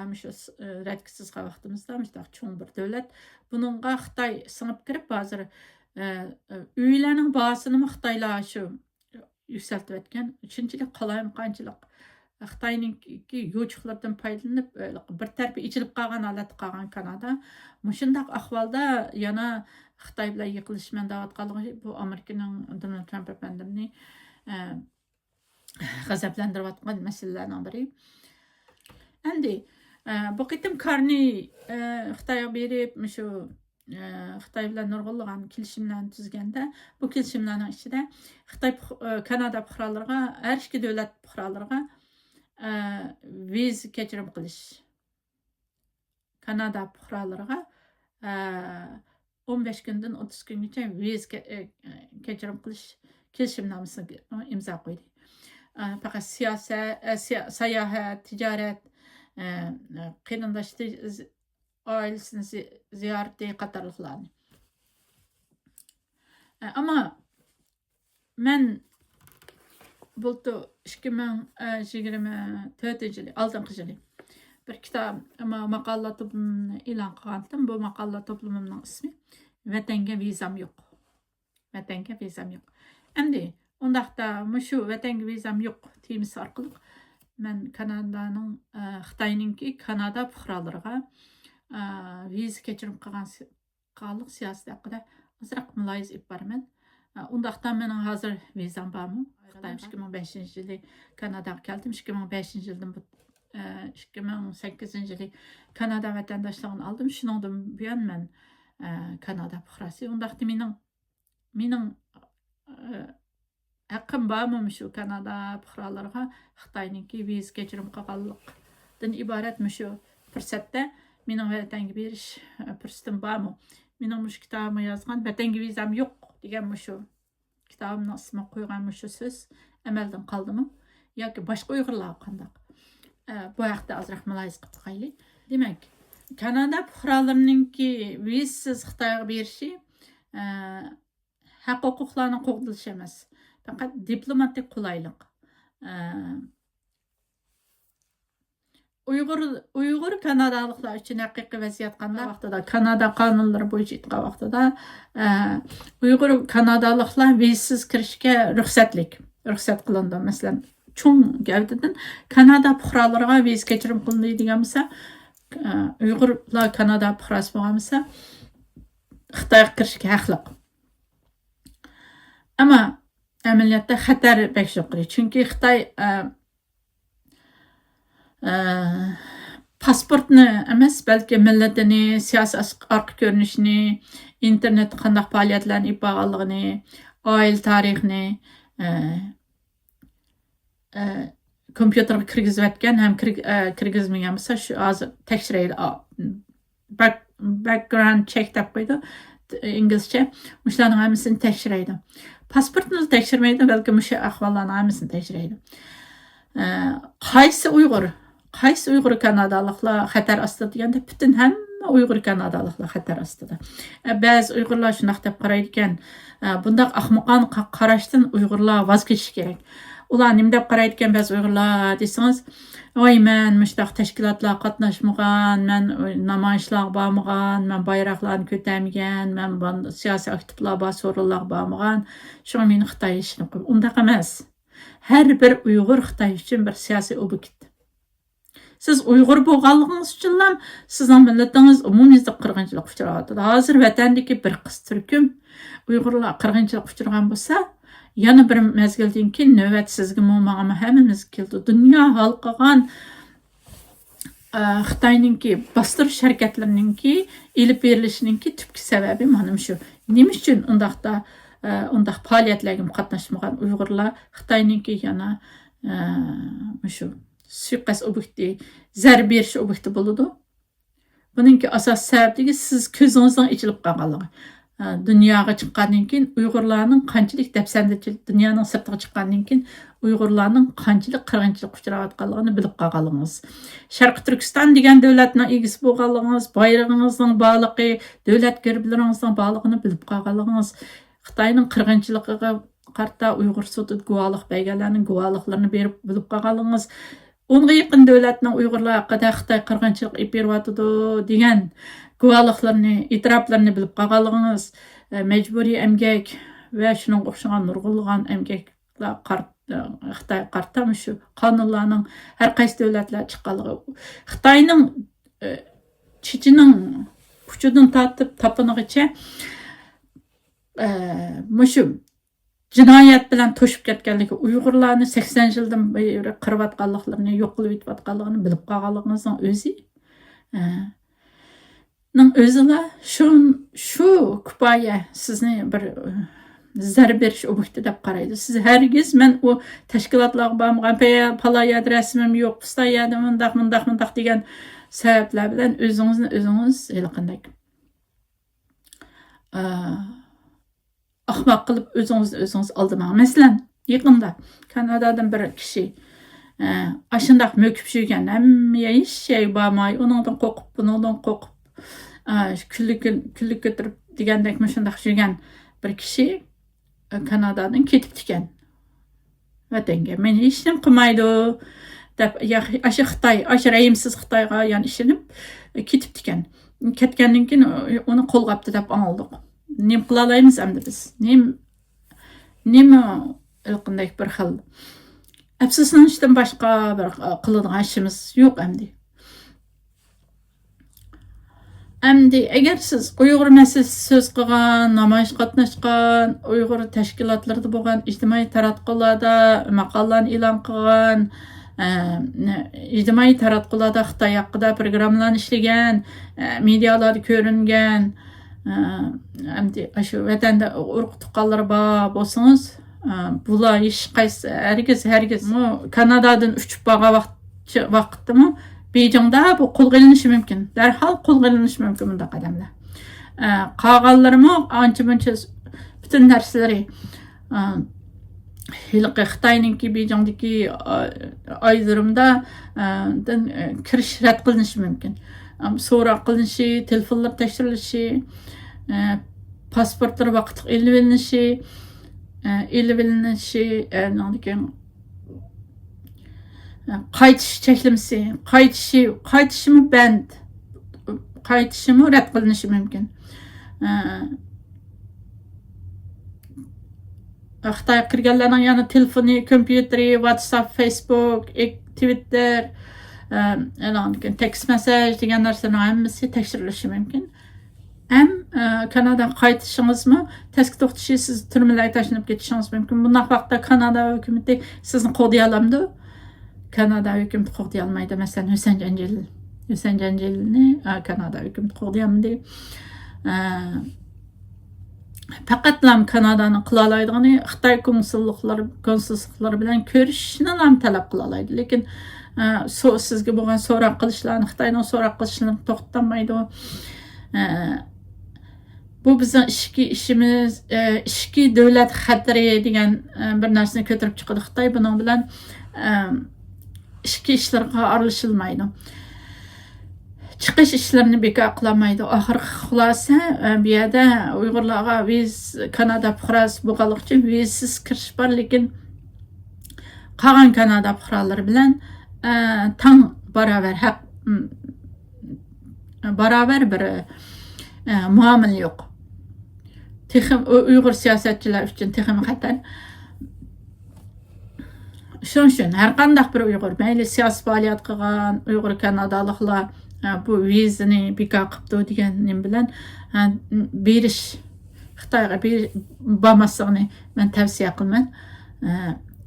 rətkisiz vaxtımızda çoğun bir dövlət. Bununla Xitoy sınıb kirib hazır uylarning bahasını Xitoylar şu yükseltib etgan. Üçüncülük qalayimqançılıq. Xitoyninki yo'chiqlardan foydalanib bir tarafi ichilib qolgan holatda qolgan Kanada. Mushundaq ahvolda yana Xitoy bilan yiqilishman deyotganligi bu Amerikaning Donald Trump efendimni g'azablantirayotgan masalalarning biri. Endi bu qitim Carney Xitoyga berib shu Xitoy bilan nurg'unlagan kelishimlarni tuzganda bu kelishimlarning ichida Xitoy Kanada fuqarolariga har ikki davlat fuqarolariga viza kechirim qilish, Kanada fuqarolariga 15 kundan 30 kungacha viza kechirim qilish kelishimnomasini imzo qo'ydi. Faqat sayohat, tijorat, qarindosh ailesini ziyarati qatorliqlarni. Ama men bultu 2024 aldınғы yılı bir kitap maqala toplumunu e'lon qilgandim. Bu maqala toplumimning ismi Vatanga vizam yo'q. Vatanga vizam yo'q. Endi undaqda shu vatanga vizam yo'q temasi orqali men Kanadaning Xitoyninki Kanada fuqarolariga viza kechirim qilganlik siyosati haqida ozroq mulohaza etib boraman. Undaqda mening hozir vizam bormi? Xitoy 2005-yili Kanadaga keldim. 2005-yildan 2008-yili Kanada vatandaşlığını aldım. Shuningdan buyon men Kanada fuqarosi. Undaqda mening haqqim bormi shu Kanada fuqarolariga Xitoyninki viza kechirim qilganlikdan iborat shu fursatda mening vatanga berish fursatim bormi? Mening shu kitobimga yozgan vatanga vizam yo'q degan shu kitabımın ismi qo'ygan shu so'z amaldan qoldimi yoki boshqa uyg'urlar qandaq? Bu haqda ozroq mulohaza qilib qo'yaylik. Demak, Kanada fuqarolarininki vizasiz Xitoyga berishi haq-huquqlarni qo'g'dilish emas, faqat diplomatik qulaylik. Uyghur Kanadalıqlar üçün haqiqiy vaziyat qanday vaqtida Kanada qonunlari bo'yicha aytgan vaqtida Uyghur Kanadalıqlar vizasiz kirishga ruxsat qilindi. Masalan, cho'ng gavdadan Kanada fuqarolariga viza kechirim qilindi degan bo'lsa, Uyg'urlar Kanada fuqarosi bo'lgan bo'lsa, Xitoyga kirishga haqli. Ammo amaliyotda xatar bek yuqori. Chunki Xitoy pasportni emas, balki millatini, siyosiy orqa ko'rinishini, internet qanday faoliyatlarni ib olganligini, oila tarixini kompyuterga kirgizayotgan ham kirgizmagan bo'lsa shu hozir tekshiraydi background check deb qo'ydi inglizcha shularning hammasini tekshiraydi pasportni tekshirmaydi balki o'sha ahvollarni hammasini tekshiraydi qaysi uyg'ur kanadaliklar xatar ostida deganda butun hamma uyg'ur kanadaliklar xatar ostida ba'zi uyg'urlar shundoq deb qaraydi ekan bundoq ahmoqona qarashdan uyg'urlar voz kechish kerak ular nima deb qaraydi ekan ba'zi uyg'urlar desangiz voy man mushtaq tashkilotlar qatnashmagan man namoyishlarga bormagan man bayroqlarni ko'tarmagan man siyosiy aktivlar bor so'rinlar bormagan shu meni xitoy ishini qo'yib undaq emas har bir uyg'ur xitoy uchun bir siyosiy obyekt siz uyg'ur bo'lganligingiz uchun ham sizning millatingiz umumyuzda qirg'inchilikqa uchrayapti hozir vatandagi bir qiz turkum uyg'urlar qirg'inchilikqa uchragan bo'lsa yana bir mezgildan keyin navbat sizga ma'lum hammamizga keldi dunyo hal qilgan xitoyninki bostirish harakatlarininki ilib berilishininki tubki sababi mana shu nima uchun undaq faoliyatlarga qatnashmagan uyg'urlar xitoyninki yana shu suiqasd obyekti zarb berish obyekti bo'ladi buningki asos sababi siz ko'zingizdan ichilib qolganligi dunyoga chiqqandan keyin uyg'urlarning qanchalik dafsandachilik dunyoning sirtiga chiqqandan keyin uyg'urlarning qanchalik qirg'inchilikqa uchrayotganligini bilib qolganligingiz sharqi turkiston degan davlatning egasi bo'lganligingiz bayrog'ingizning borligi davlat gerblarining borligini bilib qolganligingiz xitoyning qirg'inchiligiga qarta uyg'ur sudi guvohlik berganlarning guvohliklarini berib bilib qolganligingiz o'nga yaqin davlatning uyg'urlar haqida xitoy qirg'inchilik olib beryotidi degan guvohliklarni e'tiroflarni bilib qolganligingiz majburiy emgak va shunga o'xshagan nurg'unlagan emgaklar xitoy qarta shu qonunlarning har qaysi davlatlar chiqqanligi xitoyning chichining kuchidan tortib topinigacha shu jinoyat bilan to'shib ketganligi uyg'urlarni 80 yildan beri qirayotganliklarini yo'q qilib yotganligini bilib qolganligingizning o'zila shu kifoya sizni bir zarb berish obyekti deb qaraydi siz hargiz men u tashkilotlarga bormagan paloyat rasmim yo'q pistoyat mundaq degan sabablar bilan o'zingiz qanday ahmoq qilib o'zingiz aldamang masalan yaqinda kanadadan bir kishi ashundaq mo'kib yurgan hamma hech shay bormay uningdan qo'rqib buningdan qo'rqib kunlik ko'tirib degandek shundaq yurgan bir kishi kanadadan ketibdi ekan vatanga men hech nima qilmaydi deb asha xitoy asha rayimsiz xitoyga yani ishinib ketibdi ekan ketgandan keyin uni qo'lg'abdi deb angldik nima qila olamiz endi biz nima qanday bir xil afsuslanishdan boshqa bir qiladigan ishimiz yo'q endi agar siz uyg'ur masalasi so'z qilgan namoyish qatnashgan uyg'ur tashkilotlarida bo'lgan ijtimoiy taratqularda maqolalarni e'lon qilgan ijtimoiy taratqularda xitoy haqida programmalarni ishlagan medialarda ko'ringan shu vatanda urug' tuqqanlar bor bo'lsangiz bular hech qaysi hargiz kanadadan uchib borgan vaqtdami Beyjingda bu qo'lga ilinishi mumkin darhol qo'lga ilinishi mumkin bunday qadamlar qolganlarimi ancha muncha butun narsalari xitoyninki bejingdagi aydirimda kirish rad qilinishi mumkin so'roq qilinishi telefonlar tekshirilishi pasportlar vaqtida ilib ilinishi qaytish cheklimasi qaytishimi band qaytishimi rad qilinishi mumkin xitoyga kirganlarning yana telefoni kompyuteri WhatsApp Facebook Twitter text message degan narsalarning hammasi tekshirilishi mumkin Kanadaga qaytishingizmi tashkil to'xtashi siz turmalarga tashlanib ketishingiz mumkin bunday vaqtda Kanada hukumati sizni qo'lday olamdi Kanada hukumati qo'lday olmaydi masalan Husan Janjalni Kanada hukumati qo'lday olmaydi Faqatlam Kanadani qila oladiganı Xitoy konsulluqlari bilan ko'rishishni ham talab qila oladi. Lekin sizga bo'lgan so'roq qilishlarni, Xitoyning so'roq qilishini to'xtatmaydi. Bu bizning ishimiz, ishki davlat xatari degan bir narsani ko'tarib chiqadi Xitoy. Buning bilan ishki ishlarga aralashilmaydi. Chiqish ishlarini bekor qilmaydi. Oxirgi xulosa bu yerda Uyg'urlarga Kanada fuqarosi bo'lganlik uchun vizasiz kirish bor, lekin qolgan Kanada fuqarolari bilan tang barobar bir muomala yo'q. Texim Uyg'ur siyosatchilar uchun texim xatar. Shuning uchun har qanday bir Uyg'ur, mayli siyosiy faoliyat qilgan Uyg'ur Kanadaliklar bu vizani bekor qilibdi degan nim bilan berish Xitoyga bormasligini men tavsiya qilman.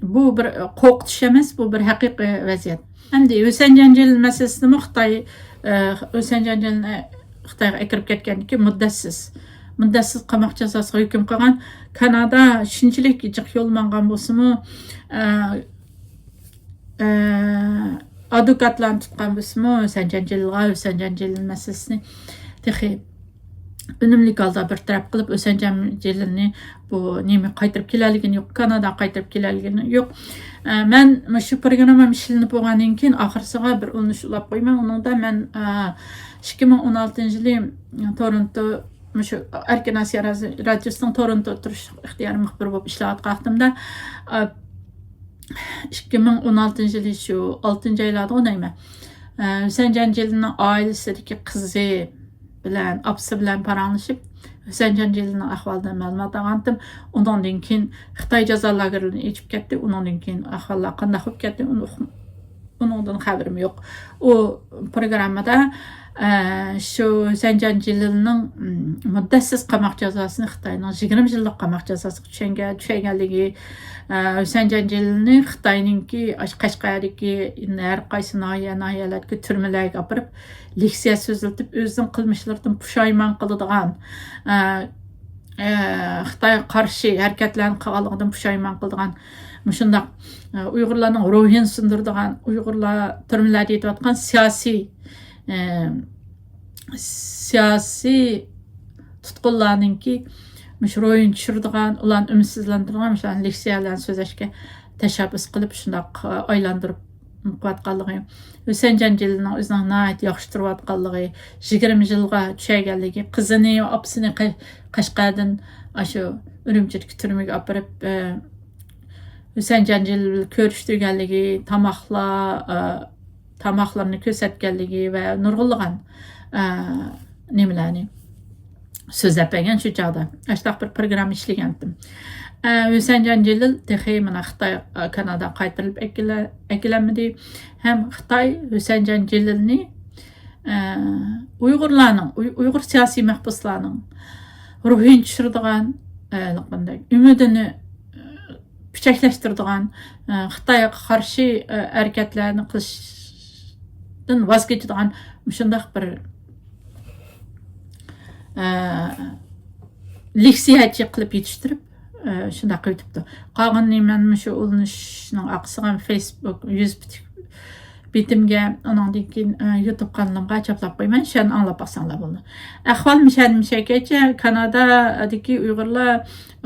Bu bir qo'rqitish emas, bu bir haqiqiy vaziyat. Endi O'san janjal masalasini Xitoy O'san janjalni Xitoyga kirib ketgandan keyin muddatsiz qamoq jazosiga hukm qilgan Kanada shunchalik jiq yo'llangan bo'lsa-mu, advokatlarni tutgan bo'lsa-mu, O'san janjal masalasini texi unumli holda bir taraf qilib O'san janjalini bu nima qaytarib kelaligini yo'q, Kanada qaytarib kelaligini yo'q. Men shu programmam ishlanib bo'lgandan keyin oxirsiga bir ulanish ulab qo'yman. Uningda men 2016-yili Toronto shu Erkin Asiya radiosining Toronto turish ixtiyoriy muxbir bo'lib ishlayotganimda 2016-yili shu 6-oylarda o'ynayman. O'san janjalining oilasidagi qizi bilan, opasi bilan paranglashib, O'san janjalining ahvolidan ma'lumot olgandim. Undan keyin Xitoy jazo lagerlarini yechib ketdi. Undan keyin ahvollar qanday bo'lib ketdi, undan xabarim yo'q. U programmada shu O'san janjalining muddatsiz qamoq jazosini Xitoyning 20 yillik qamoq jazosiga tushganligi, O'san janjalini Xitoyninki Qashqardagi har qaysi nahiyalarga turmalarga olib leksiya so'zlatib o'zining qilmishlaridan pushaymon qiladigan, Xitoy qarshi harakatlarni qilganligidan pushaymon qiladigan, shundoq Uyg'urlarning ruhini sindiradigan, Uyg'urlar turmalarda yetayotgan siyosiy tutqunlarninki ruhini tushiradigan, ularni umidsizlantiradigan leksiyalarni so'zlashga tashabbus qilib shundoq aylantirib qo'yatganligi, O'san janjalining o'zining nihoyat yaxshi turayotganligi, 20 yilga tushaganligi, qizini, opasini Qashqardan shu Urumchiga turmaga olib borib O'san janjalini ko'rishtirganligi, tomoqlarni ko'rsatganligi va nurg'unlagan nimalarni so'zlab bergan shu chog'da. Ashtaq bir program ishlagandim. O'san janjali texi mana Xitoy Kanada qaytarilib akilanmadi. Ham Xitoy O'san janjalini Uyg'ur siyosiy mahbuslarning ruhini tushiradigan, umidini pichaklashtiradigan, Xitoyga qarshi harakatlarni qilishdan voz kechadigan shundoq bir leksiyachi qilib yetishtirib shundoq qo'yibdi. Qolganini men shu ulanishning aqsiga Facebook yuz bitimga, ondan keyin YouTube kanalimga chaplab qo'yman, shuni anglab olsanglar bo'ldi. Ahvol mishalgacha Kanadadagi Uyg'urlar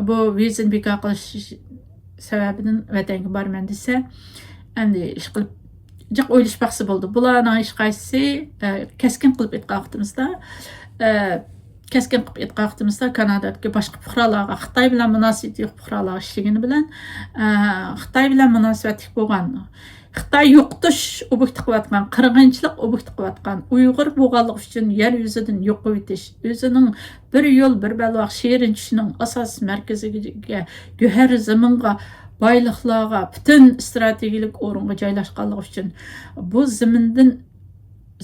bu vizani bekor qilish sababidan vatanga borman desa, endi ish qilib jiq o'ylashmoqchi bo'ldi. Bularning hech qaysisi keskin qilib aytganimizda Kanadadagi boshqa fuqarolarga Xitoy bilan munosabat yo'q fuqarolar ishlagani bilan Xitoy bilan munosabat bo'lgan, Xitoy yo'qotish obyekti qilayotgan, qirg'inchilik obyekti qilayotgan, Uyg'ur bo'lganlik uchun yer yuzidan yo'q etish, o'zining bir yo'l bir balvoq sherin tushining asos markaziga, go'har zaminga, boyliqlarga, butun strategik o'ringa joylashganligi uchun bu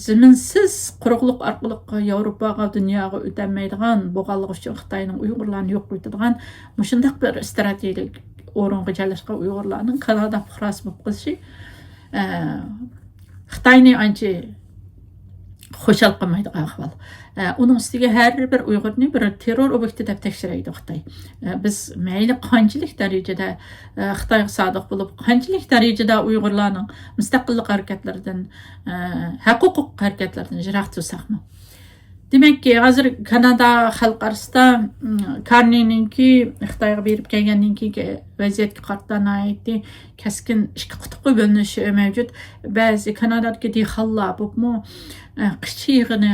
zaminsiz quruqlik orqali Yevropaga, dunyoga o'tolmaydigan bo'lganligi uchun Xitoyning Uyg'urlarni yo'q etadigan shunday bir strategik o'ringa joylashgan Uyg'urlarning Kanada fuqarosi bo'lib qolishi Xitoyni ancha xo'shal qilmaydigan ahvol. Uning ustiga har bir Uyg'urni bir terror obyekti deb tekshiraydi Xitoy. Biz mayli qanchalik darajada Xitoyga sodiq bo'lib, qanchalik darajada Uyg'urlarning mustaqillik harakatlaridan, huquq harakatlaridan yiroq tursaqmi. Demek ki hozir Kanada xalq arasida Karniningki Xitoyga berib kelganninki vaziyatga qaratan aytdi, keskin ikki qutbga bo'linishi mavjud. Ba'zi Kanadadagi dehqonlar bu qish yig'ini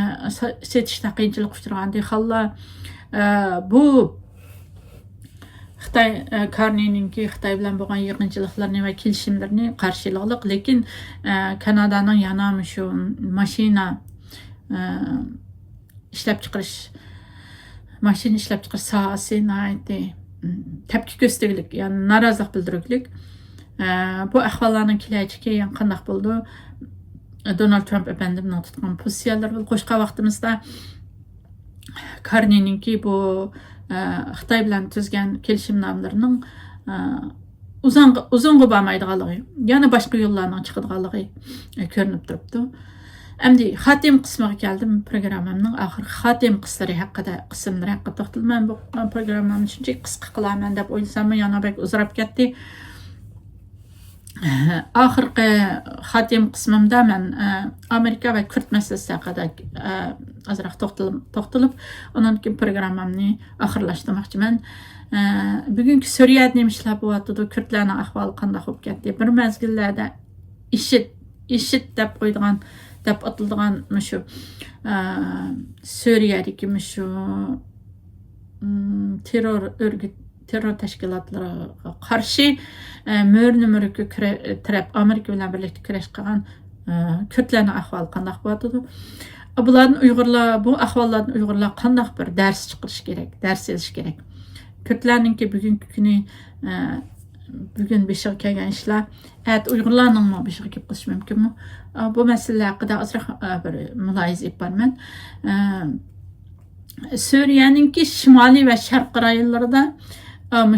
setishda qiyinchilik uchragan dehqonlar bu Xitoy Karniningki Xitoy bilan bo'lgan yig'inchiliklarni va kelishimlarni qarshilaylik, lekin Kanadaning yana shu mashina ishlab chiqarish sohasi naydi tepki göstergilik, yani narazılık bildiriklik. Bu ahvallarning kelajagi qanday bo'ldi? Donald Trump efendimning tutgan pozitsiyalari bu qo'shqa vaqtimizda Karniningki bu Xitoy bilan tuzgan kelishimnomlarining uzunga bormaydiganligi, yana boshqa yo'llarning chiqadiganligi ko'rinib turibdi. Endi xatim qismiga keldim. Programmamning oxirgi xatim qismlari haqida to'xtalman. Bu programmamni shunchaki qisqa qilaman deb o'ylasam, yana bek uzrab ketdi. Oxirgi xatim qismimda men Amerika va Kurd masalasi haqida azroq to'xtalib, undan keyin programmamni oxirlashtirmoqchiman. Bugungi Suriyada nima ishlar bo'lyapti, Kurdlarning ahvoli qanday bo'lib ketdi? Bir mezgillarda IShID deb qo'ydigan deb atilgan shu Suriyadagi shu terror tashkilotlariga qarshi mo'rni-mo'rga tirab Amerika bilan birlikda kurash qilgan Kurdlarning ahvoli qanday bo'lyapti? Bularning bu ahvollardan Uyg'urlar qanday bir dars chiqarish kerak, dars olish kerak. Kurdlarningki bugungi kuni bugun beshiga kelgan ishlar Uyg'urlarning beshiga kelib qolishi mumkinmi? Bu masala haqida ozroq bir mulohaza qilib borman. Suriyaningki shimoliy va sharq rayonlarida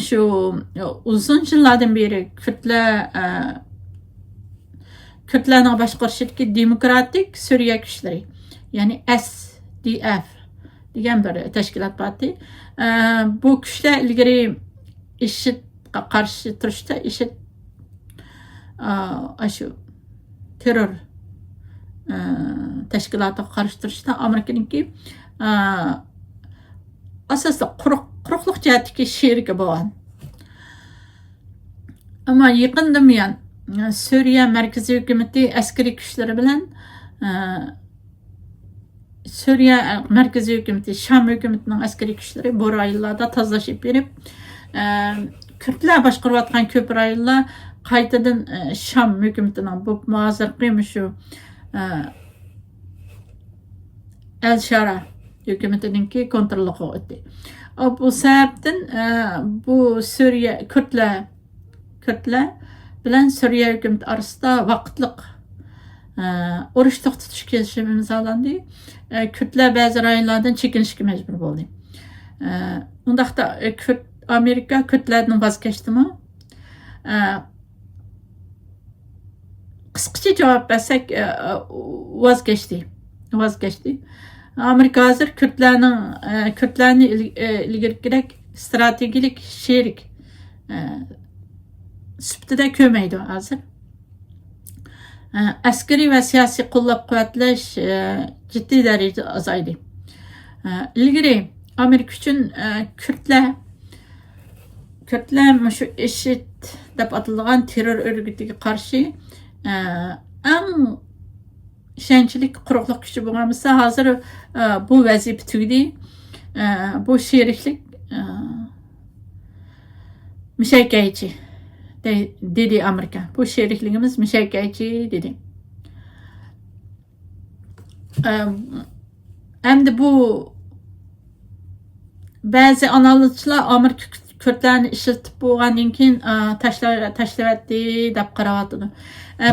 shu uzun yillardan beri Kurdlarning boshqarishidagi demokratik Suriya kuchlari, ya'ni SDF degan bir tashkilot bor. Bu kuchlar ilgari IShIDga qarshi turishda, IShID shu terror tashkilotiga qarshi turishda Amerikaningki asosda quruqlik jihatdagi sherigi bo'lgan. Ammo yaqinda men Suriya markaziy hukumati askariy kuchlari bilan Suriya markaziy hukumati, Sham hukumatining askariy kuchlari bu rayonlarda tozalashib berib, Kurdlar boshqarayotgan ko'p rayonlar qaytadan Sham hukumatining bu hozirgi shu El-Shara hukumatiningki kontroliga o'tdi. Bu sababdan bu Suriya Kurdlar bilan Suriya hukumati orasida vaqtliq urush to'xtatish kelishimi imzolandi. Kurdlar ba'zi rayonlardan chekinishga majbur bo'ldi. Undaqda Amerika Kurdlardan voz kechdimi? Qisqacha javob bersak, voz kechdi. Amerika hozir Kurdlarni ilgari strategik sherik sifatida ko'rmaydi hozir. Askariy va siyosiy qo'llab-quvvatlash jiddiy darajada azaydi. Ilgari Amerika uchun Kurdlar shu IShID deb atalgan terror o'rgatiga qarshi eng ishonchlik quruqlik kuchi bo'lgan bo'lsa, hozir bu vazifa tugdi. Bu sheriklik mushakaychi dedi Amerika. Bu sherikligimiz mushakaychi dedi. Endi bu ba'zi analizchilar Amerika Kurdlarni ishlatib bo'lgandan keyin tashlayapti deb qarayotdi.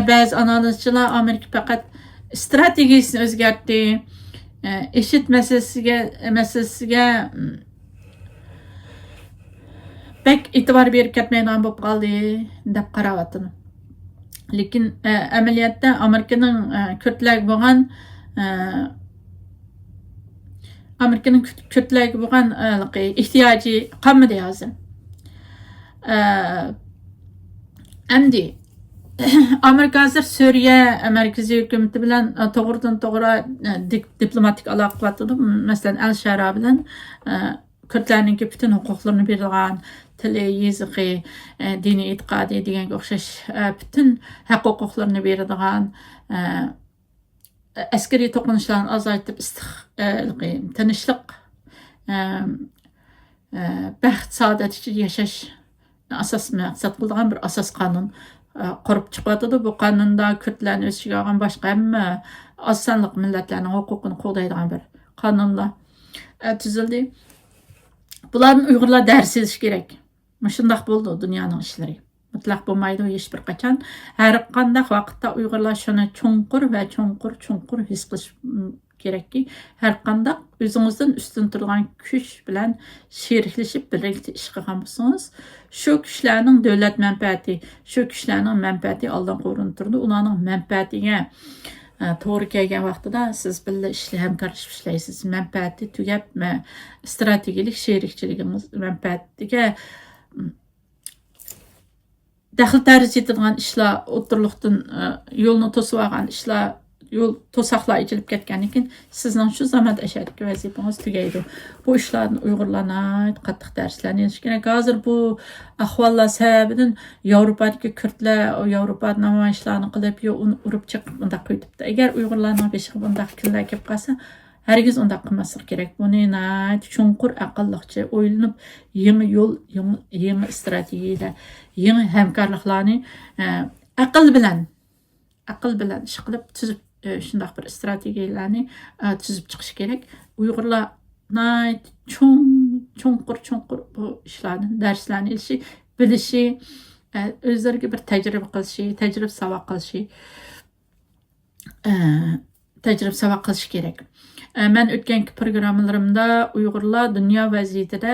Ba'zi analizchilar Amerika faqat strategiyasini o'zgartdi, IShID masalasiga pek e'tibor berib ketmaydigan bo'lib qoldi deb qarayapti. Lekin amaliyotda Amerikaning Kurdlarga bo'lgan Amerika'nın Kürtlerge bo'lgan ehtiyoji qolmadi hozir. Endi Amerika hozir Suriya markaziy hukumati bilan to'g'ridan-to'g'ri diplomatik aloqa qilyapti. Masalan, Al-Shara bilan Kürtlarning bütün huquqlarini beradigan tili, yezigi, diniy e'tiqodi deganga o'xshash bütün huquqlarini beradigan askariy to'qinishlarni azaytib tinchlik, baxt, saodat ichida yashash asos maqsad qiladigan bir asos qonun qurib chiqyapti. Bu qonunda Kürtlarni o'z ichiga olgan boshqa hamma oz sonli millatlarning huquqini qo'llaydigan bir qonunlar tuzildi. Bularni Uyg'urlar dars edish kerak. Shundoq bo'ldi dunyoning ishlari. Mutlaq bo'lmaydi hech bir qachon. Har qanday vaqtda Uyg'urlar shuni chunqur his qilish kerakki, har qanday o'zingizdan ustun turgan kuch bilan sheriklashib birlikda ish qilgan bo'lsangiz, shu kuchlarning davlat manfaati, shu kuchlarning manfaati oldin o'rin turdi. Ularning manfaatiga to'g'ri kelgan vaqtida siz birga hamkorlashib ishlaysiz. Manfaati tugab, strategik sherikchiligimiz manfaatiga daxl tarz etadigan ishlar o'tirliqdan yo'lni to'sib olgan ishlar yo'l to'saqlar ichilib ketgandan keyin sizning shu zamonda ashaddiy vazifangiz tugaydi. Bu ishlarni Uyg'urlarga qattiq darslarni berish kerak. Hozir bu ahvollar sababidan Yevropadagi Kürtlar Yevropada namoyishlarni qilib, uni urib chiqib unda qo'yibdi. Agar Uyg'urlarning beshiga bunday kunlar kelib qolsa, hargiz unda qilmaslik kerak. Buni chunqur aqlliqcha o'ylanib, yangi yo'l, yangi strategiyalar, yangi hamkorliklarni aql bilan ish qilib tuzib shundoq bir strategiyalarni tuzib chiqish kerak. Uyg'urlar chunqur bu ishlarni, darslarni ilishi, bilishi, o'zlariga bir tajriba qilishi, tajriba savoq qilish kerak. Men o'tgan programmalarimda Uyg'urlar dunyo vaziyatida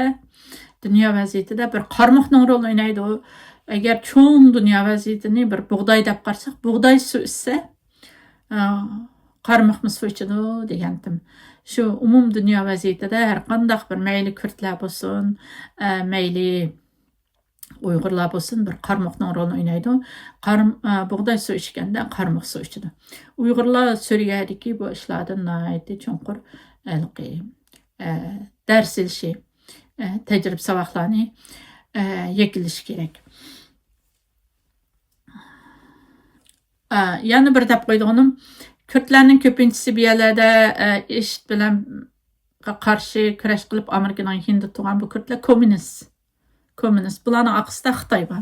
bir qarmoqning rolini o'ynaydi. Agar cho'ng dunyo vaziyatini bir bug'doy deb qarasak, bug'doy suv ichsa, qarmoqni suv ichadi degandim. Shu umum dunyo vaziyatida har qanday bir mayli Kürtlar bo'lsin, mayli Uyg'urlar bo'lsin, bir qarmoqning rolini o'ynaydi. Bug'doy suv ichganda qarmoq suv ichadi. Uyg'urlar Suriyadagi bu ishlardan chunqur dars elishi, tajriba savoqlarni yakilish kerak. Yana bir deb qo'ydiganim, Kürtlarning ko'pinchisi bu yerlarda ish bilan qarshi kurash qilib Amerikaning Hindida turgan bu Kürtlar kommunist. Bularning aqsida Xitoy bor.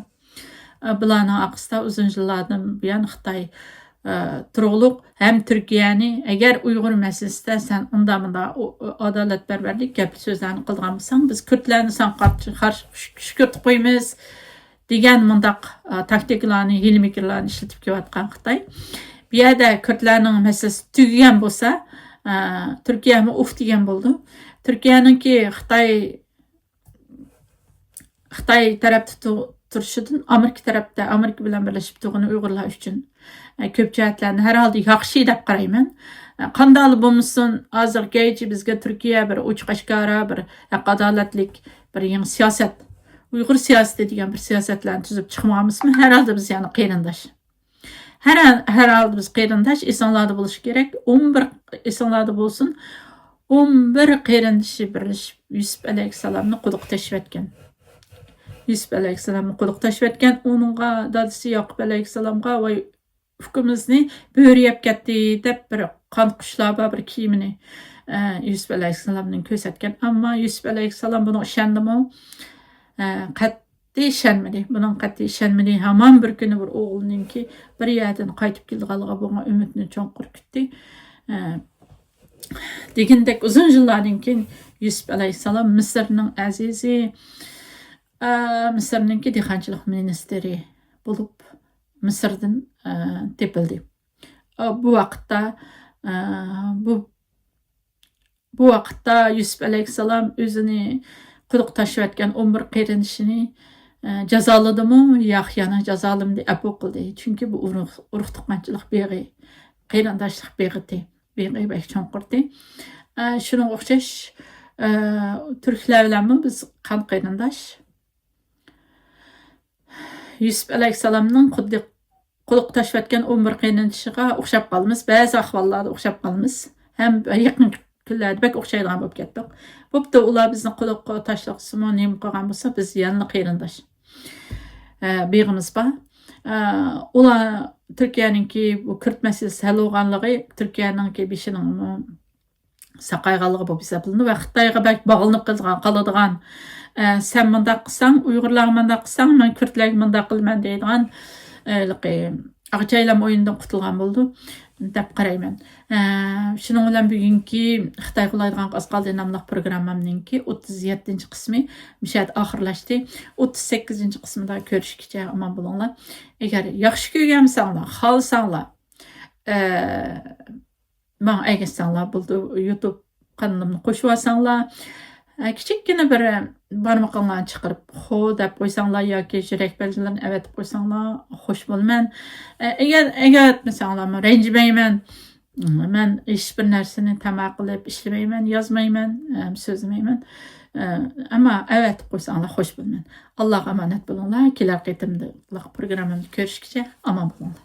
Bularning aqsida uzun yillardan buyon Xitoy turg'uliq ham Turkiyani agar Uyg'ur masalasida sen unda adolatparvarlik gap so'zlarni qilgan bo'lsang, biz Kürtlarni sen qarshi kuchkirtib qo'yamiz degan mundaq taktikalarni, hilmikrlarni ishlatib kelayotgan Xitoy. Bu yerda Kürtlarning masalasi tugagan bo'lsa, Turkiya ham degan bo'ldi. Turkiyaningki Xitoy tarafda turishidan Amerika bilan birlashib turgan Uyg'urlar uchun ko'p jihatlarni har holda yaxshi deb qarayman. Qanday bo'lmasin, hozirgacha bizga Turkiya bir ochiq-oshkora bir adolatlik bir yangi siyosat, Uyg'ur siyosati degan bir siyosatlarni tuzib chiqmoqmizmi? Har holda biz yana qarindosh. Har holda biz qarindosh, esonlarda bo'lish kerak. 11 esonlarda bo'lsin. 11 qarindoshi birlashib Yusuf alayhissalomni quduq tashlatgan. Yusuf alayhissalomni quduq tashlatgan, uningga dadasi Yoqub alayhissalomga va hukmimizni bo'riyab ketdi deb bir qon qushlar bir kiyimini Yusuf alayhissalomning ko'rsatgan. Ammo Yusuf alayhissalom buni ishondimi? Qat'iy ishonmadi. Hamon bir kuni bir o'g'lininki bir yerdan qaytib kelganiga bo'lgan umidni cho'nqur kutdi. Degandek uzun yillardan keyin Yusuf alayhissalom Misrning azizi, Misrninki dehqonchilik ministri bo'lib Misrdan tepildi. Bu vaqtda Yusuf alayhissalom o'zini quduq tashlayotgan 11 qarindishini jazoladimi, Yaxyani jazolamdi, afu qildi. Chunki bu urug' tuqqanchilik qarindoshlik beg'i chonqurdi. Shunga o'xshash Türkler bilen biz kan kıyındaş. Yusuf Aleyhisselam'ın quluq taşıvatgan 11 qiyinchig'iga o'xshab qolamiz. Ba'zi ahvollarda o'xshab qolamiz. Ham yaqin kunlarda bak o'xshaydigan bo'lib ketdik. Bo'pti, ular bizni quluq tashlaqsimi, nima qilgan bo'lsa, biz yana qirindosh. Beg'imiz bor. Ular Turkiyaningki bu Kürt meselesi hal bo'lganligi, Turkiyaningki beshining saqayganligi bo'lib hisoblanadi va Xitoyga bak bog'linib qoladigan sen mundaq qilsang, Uyg'urlar mundaq qilsang, men Kürtlarga mundaq qilman deydigan Ağçaylam oyundan qutulgan bo'ldi deb qarayman. Shuning bilan bugungi Xitoy qilaydigan Asqaldi nomli programmamningki 37-qismi mishat oxirlashdi. 38-qismida ko'rishguncha omon bo'linglar. Agar yaxshi ko'rgansanglar, xohlasanglar, men aytsanglar bo'ldi, YouTube kanalimni qo'shib olsanglar, kichikkina bir barmoqlarni chiqarib xo deb qo'ysanglar yoki yurak belgilarini avatib qo'ysanglar xush bo'lman. Agar aytmasanglar men ranjimayman. Men hech bir narsani tamaq qilib ishlamayman, yozmayman, so'zlayman. Ammo avatib qo'ysanglar xush bo'lman. Allohga omonat bo'linglar. Kelar qitimda programmani ko'rishguncha omon bo'linglar.